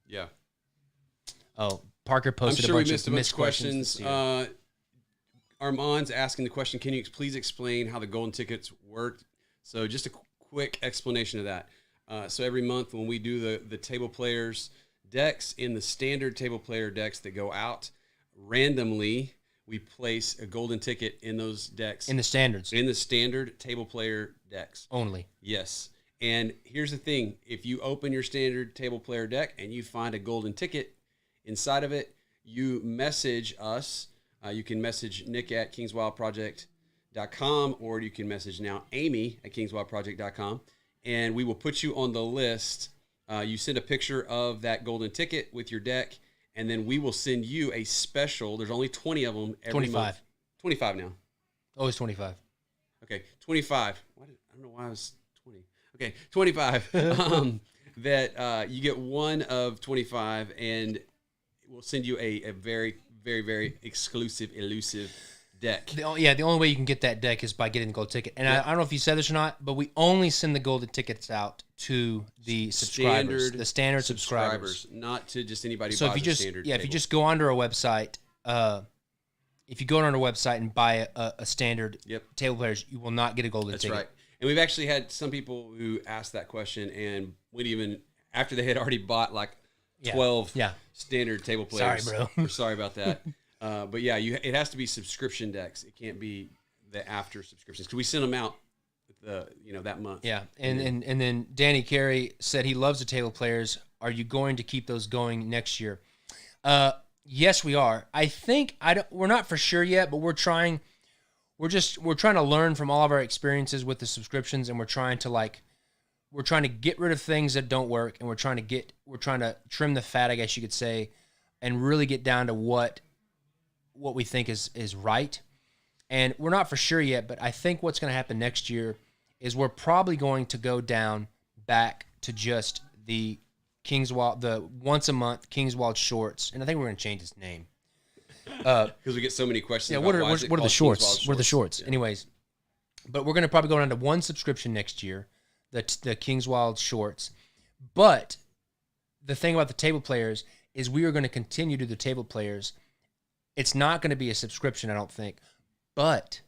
Yeah. Oh, Parker posted a bunch of missed questions. Armand's asking the question, can you please explain how the golden tickets work? So just a quick explanation of that. So every month when we do the table players decks, in the standard table player decks that go out, randomly we place a golden ticket in those decks. In the standards. In the standard table player decks. Only. Yes. And here's the thing. If you open your standard table player deck and you find a golden ticket inside of it, you message us. You can message Nick at kingswildproject.com, or you can message now Amy at kingswildproject.com, and we will put you on the list. You send a picture of that golden ticket with your deck, and then we will send you a special. There's only 20 of them every 25. month. 25 now. Oh, it's 25. Okay, 25. I don't know why I was 20. Okay, 25. That you get one of 25, and we'll send you a very, very, very exclusive, elusive deck. The only way you can get that deck is by getting the gold ticket. And I don't know if you said this or not, but we only send the golden tickets out to the subscribers, the standard subscribers, not to just anybody. So who buys if you just go onto our website, if you go on our website and buy a standard table players, you will not get a golden ticket. That's right. And we've actually had some people who asked that question, and went even after they had already bought like 12 standard table players. Sorry, bro. We're sorry about that. But yeah, it has to be subscription decks. It can't be the after subscriptions, because we send them out that month. Yeah, and then Danny Carey said he loves the table players. Are you going to keep those going next year? Yes, we are. I think we're not for sure yet, but we're trying. We're trying to learn from all of our experiences with the subscriptions, and we're trying to get rid of things that don't work, and we're trying to trim the fat, I guess you could say, and really get down to what we think is right. And we're not for sure yet, but I think what's going to happen next year is we're probably going to go down back to just the once a month Kingswild shorts, and I think we're going to change its name. Because we get so many questions. Yeah, what are the shorts? What are the shorts? Yeah. Anyways, but we're going to probably go down to one subscription next year, the Kingswild shorts. But the thing about the table players is we are going to continue to do the table players. It's not going to be a subscription, I don't think, but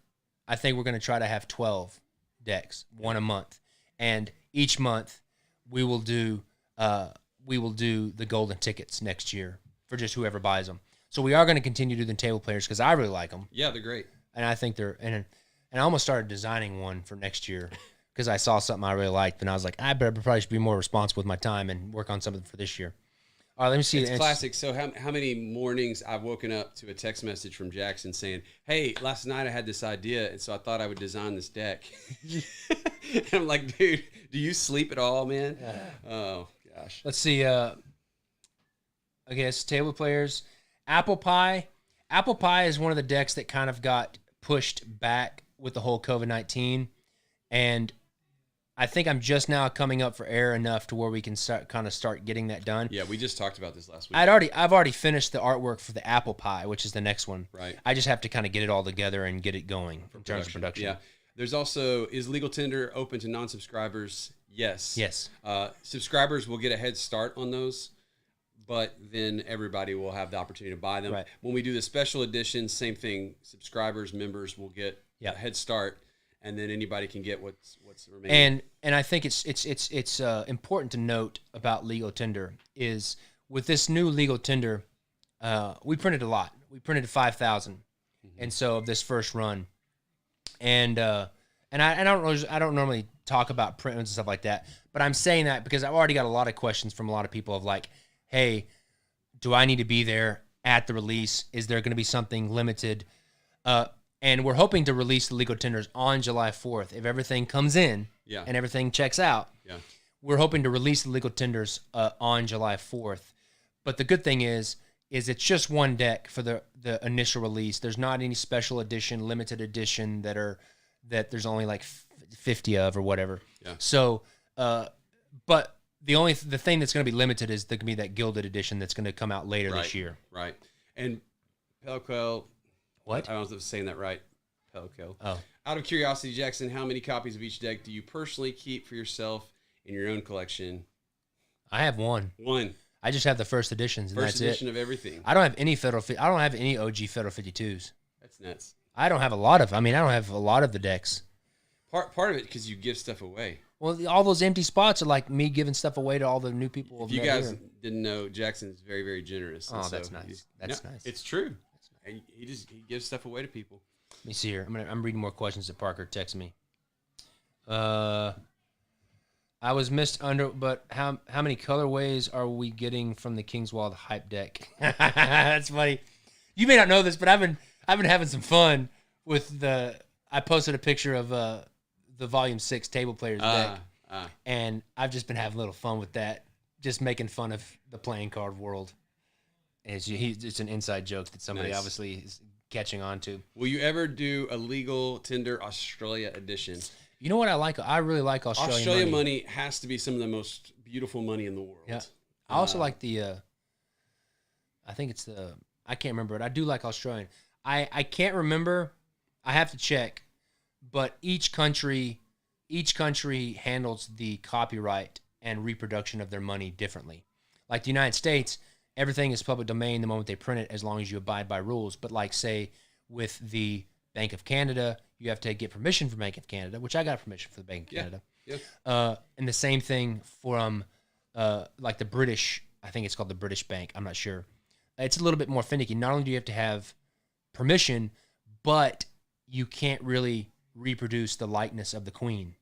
I think we're going to try to have 12 decks, one a month, and each month we will do the golden tickets next year for just whoever buys them. So we are going to continue to do the table players because I really like them. Yeah, they're great, and I think they're and I almost started designing one for next year because I saw something I really liked, and I was like, I probably should be more responsible with my time and work on something for this year. All right, let me see. It's classic. So how many mornings I've woken up to a text message from Jackson saying, "Hey, last night I had this idea, and so I thought I would design this deck." And I'm like, dude, do you sleep at all, man? Oh gosh. Let's see. I guess table players, Apple Pie. Apple Pie is one of the decks that kind of got pushed back with the whole COVID-19, and I think I'm just now coming up for air enough to where we can start getting that done. Yeah, we just talked about this last week. I've already finished the artwork for the Apple Pie, which is the next one. Right. I just have to kind of get it all together and get it going in terms of production. Yeah. There's also, is Legal Tender open to non-subscribers? Yes. Yes. Subscribers will get a head start on those, but then everybody will have the opportunity to buy them. Right. When we do the special edition, same thing. Subscribers, members will get a head start. And then anybody can get what's remaining. And I think it's important to note about Legal Tender is with this new Legal Tender, we printed a lot. We printed 5,000, and so of this first run, and I don't normally talk about print and stuff like that, but I'm saying that because I've already got a lot of questions from a lot of people of like, hey, do I need to be there at the release? Is there going to be something limited? And we're hoping to release the Legal Tenders on July 4th. If everything comes in and everything checks out, we're hoping to release the Legal Tenders on July 4th. But the good thing is it's just one deck for the initial release. There's not any special edition, limited edition that there's only like 50 of or whatever. Yeah. So, but the thing that's going to be limited is there can be that gilded edition that's going to come out later this year. Right. And Pelco. What? I don't know if I was saying that right. Pelco. Oh. Out of curiosity, Jackson, how many copies of each deck do you personally keep for yourself in your own collection? I have one. One. I just have the first editions, and first that's edition of everything. I don't have any I don't have any OG Federal 52s. That's nuts. I don't have a lot of. I don't have a lot of the decks. Part of it because you give stuff away. Well, all those empty spots are like me giving stuff away to all the new people. If you guys didn't know, Jackson is very, very generous. Oh, that's nice. That's nice. It's true. And he gives stuff away to people. Let me see here. I'm reading more questions that Parker texted me. I was missed under, but how many colorways are we getting from the Kingswald hype deck? That's funny. You may not know this, but I've been having some fun with the. I posted a picture of the Volume 6 Table Players deck, and I've just been having a little fun with that, just making fun of the playing card world. It's an inside joke that somebody obviously is catching on to. Will you ever do a Legal Tender Australia edition? You know what I like? I really like Australian money. Has to be some of the most beautiful money in the world. Yeah. I also like the, I think it's the, I can't remember it. I do like Australian. I can't remember. I have to check. But each country handles the copyright and reproduction of their money differently. Like the United States, everything is public domain the moment they print it, as long as you abide by rules. But like, say, with the Bank of Canada, you have to get permission from Bank of Canada, which I got permission for the Bank of Canada. Yeah. And the same thing from like the British, I think it's called the British Bank. I'm not sure. It's a little bit more finicky. Not only do you have to have permission, but you can't really reproduce the likeness of the Queen.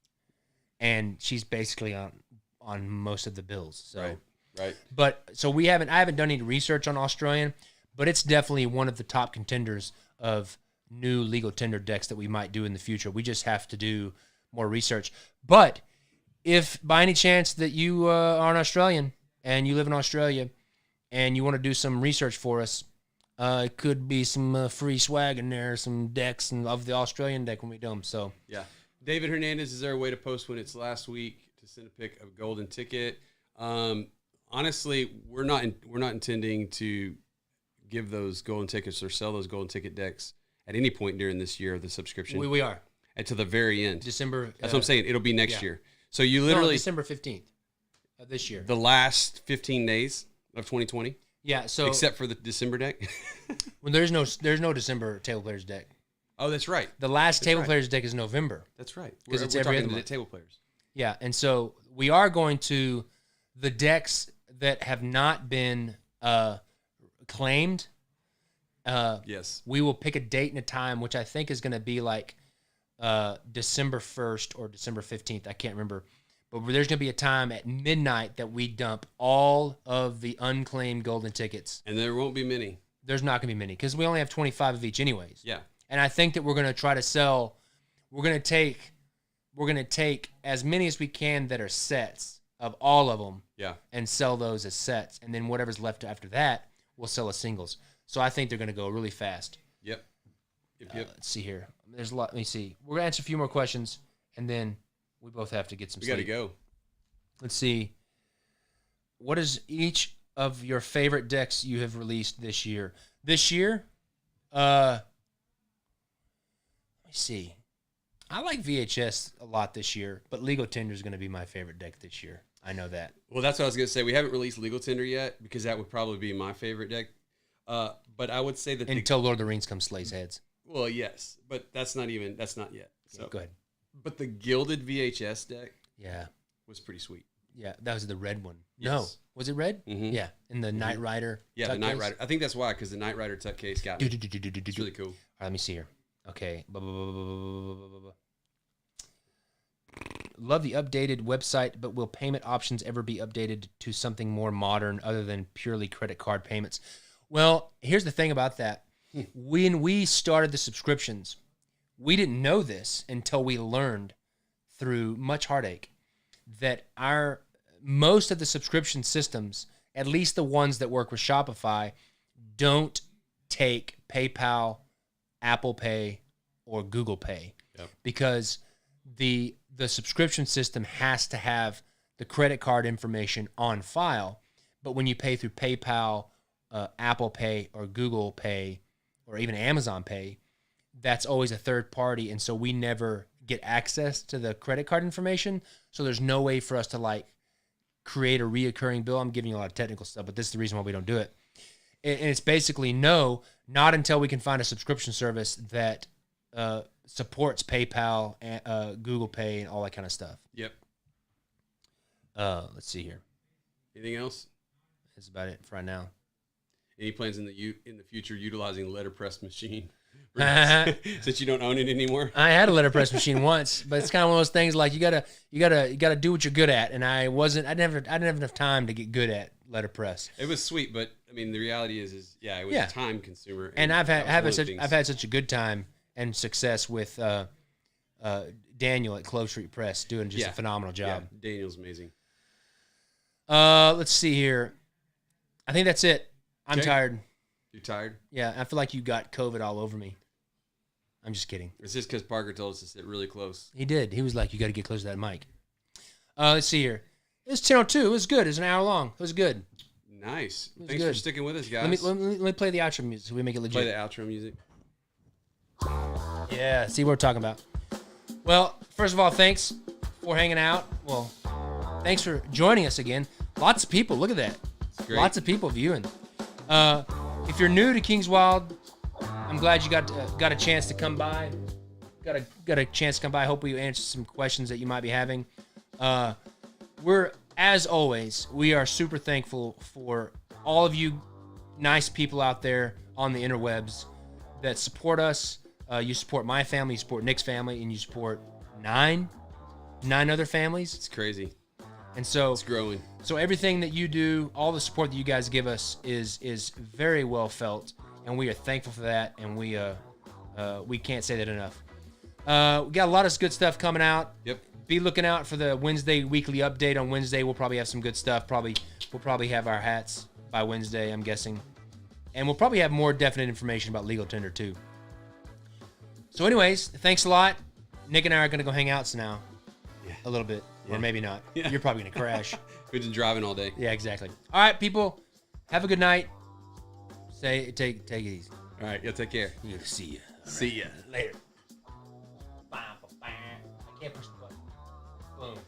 And she's basically on most of the bills. So. Right. But so I haven't done any research on Australian, but it's definitely one of the top contenders of new Legal Tender decks that we might do in the future. We just have to do more research. But if by any chance that you are an Australian and you live in Australia and you want to do some research for us, it could be some free swag in there, some decks of the Australian deck when we do them. So yeah. David Hernandez, is there a way to post when it's last week to send a pic of golden ticket? Honestly, we're not intending to give those golden tickets or sell those golden ticket decks at any point during this year of the subscription. We are. Until the very end. December. That's what I'm saying. It'll be next year. So you literally... December 15th of this year. The last 15 days of 2020? Yeah, so... Except for the December deck? When there's no December Table Players deck. Oh, that's right. The last Table Players deck is November. That's right. Because it's every other month. Table Players. Yeah, and so we are going to... The decks that have not been claimed, yes, we will pick a date and a time, which I think is going to be like December 1st or December 15th. I can't remember. But there's going to be a time at midnight that we dump all of the unclaimed golden tickets. And there won't be many. There's not going to be many because we only have 25 of each anyways. Yeah. And I think that we're going to try to sell. We're going to take as many as we can that are sets of all of them. Yeah. And sell those as sets. And then whatever's left after that, we'll sell as singles. So I think they're going to go really fast. Yep. Let's see here. There's a lot. Let me see. We're going to answer a few more questions, and then we both have to get some sleep. We got to go. Let's see. What is each of your favorite decks you have released this year? This year? Let me see. I like VHS a lot this year, but Legal Tender is going to be my favorite deck this year. I know that. Well, that's what I was going to say. We haven't released Legal Tender yet because that would probably be my favorite deck. But I would say that until Lord of the Rings comes slays heads. Well, yes, but that's not yet. So go ahead. But the Gilded VHS deck, was pretty sweet. Yeah, that was the red one. Yes. No, was it red? Mm-hmm. Yeah, in the Knight Rider. Yeah, the Knight Rider. I think that's why, because the Knight Rider tuck case got me. It's really cool. All right, let me see here. Okay. Love the updated website, but will payment options ever be updated to something more modern other than purely credit card payments? Well, here's the thing about that. When we started the subscriptions, we didn't know this until we learned through much heartache that most of the subscription systems, at least the ones that work with Shopify, don't take PayPal, Apple Pay, or Google Pay. Yep. Because the subscription system has to have the credit card information on file. But when you pay through PayPal, Apple Pay, or Google Pay, or even Amazon Pay, that's always a third party, and so we never get access to the credit card information. So there's no way for us to create a reoccurring bill. I'm giving you a lot of technical stuff, but this is the reason why we don't do it. And it's basically not until we can find a subscription service that supports PayPal, Google Pay, and all that kind of stuff. Yep. Let's see here. Anything else? That's about it for right now. Any plans in the future utilizing letterpress machine? Since you don't own it anymore. I had a letterpress machine once, but it's kind of one of those things like you gotta do what you're good at, and I didn't have enough time to get good at letterpress. It was sweet, but I mean the reality is it was a time consumer. And I've had such a good time and success with Daniel at Clove Street Press doing just a phenomenal job. Yeah, Daniel's amazing. Let's see here. I think that's it. I'm tired. You're tired? Yeah, I feel like you got COVID all over me. I'm just kidding. It's just because Parker told us to sit really close. He did. He was like, you got to get close to that mic. Let's see here. It's 10:02. It was good. It was an hour long. It was good. Nice. Thanks for sticking with us, guys. Let me play the outro music so we make it legit. Play the outro music. Yeah, see what we're talking about. Well, first of all, thanks for hanging out. Well, thanks for joining us again. Lots of people. Look at that. Lots of people viewing. If you're new to Kings Wild, I'm glad you got a chance to come by. Got a chance to come by. Hope we answer some questions that you might be having. As always, we are super thankful for all of you nice people out there on the interwebs that support us. You support my family, you support Nick's family, and you support nine other families. It's crazy. And so it's growing. So everything that you do, all the support that you guys give us is very well felt, and we are thankful for that, and we can't say that enough. We got a lot of good stuff coming out. Yep. Be looking out for the Wednesday weekly update. On Wednesday, we'll probably have some good stuff. We'll probably have our hats by Wednesday, I'm guessing. And we'll probably have more definite information about Legal Tender too. So anyways, thanks a lot. Nick and I are going to go hang out now. Yeah. A little bit. Or maybe not. Yeah. You're probably going to crash. We've been driving all day. Yeah, exactly. All right, people. Have a good night. Take it easy. All right. Yeah, take care. Yeah, see ya. See ya. Later. I can't push the button. Boom.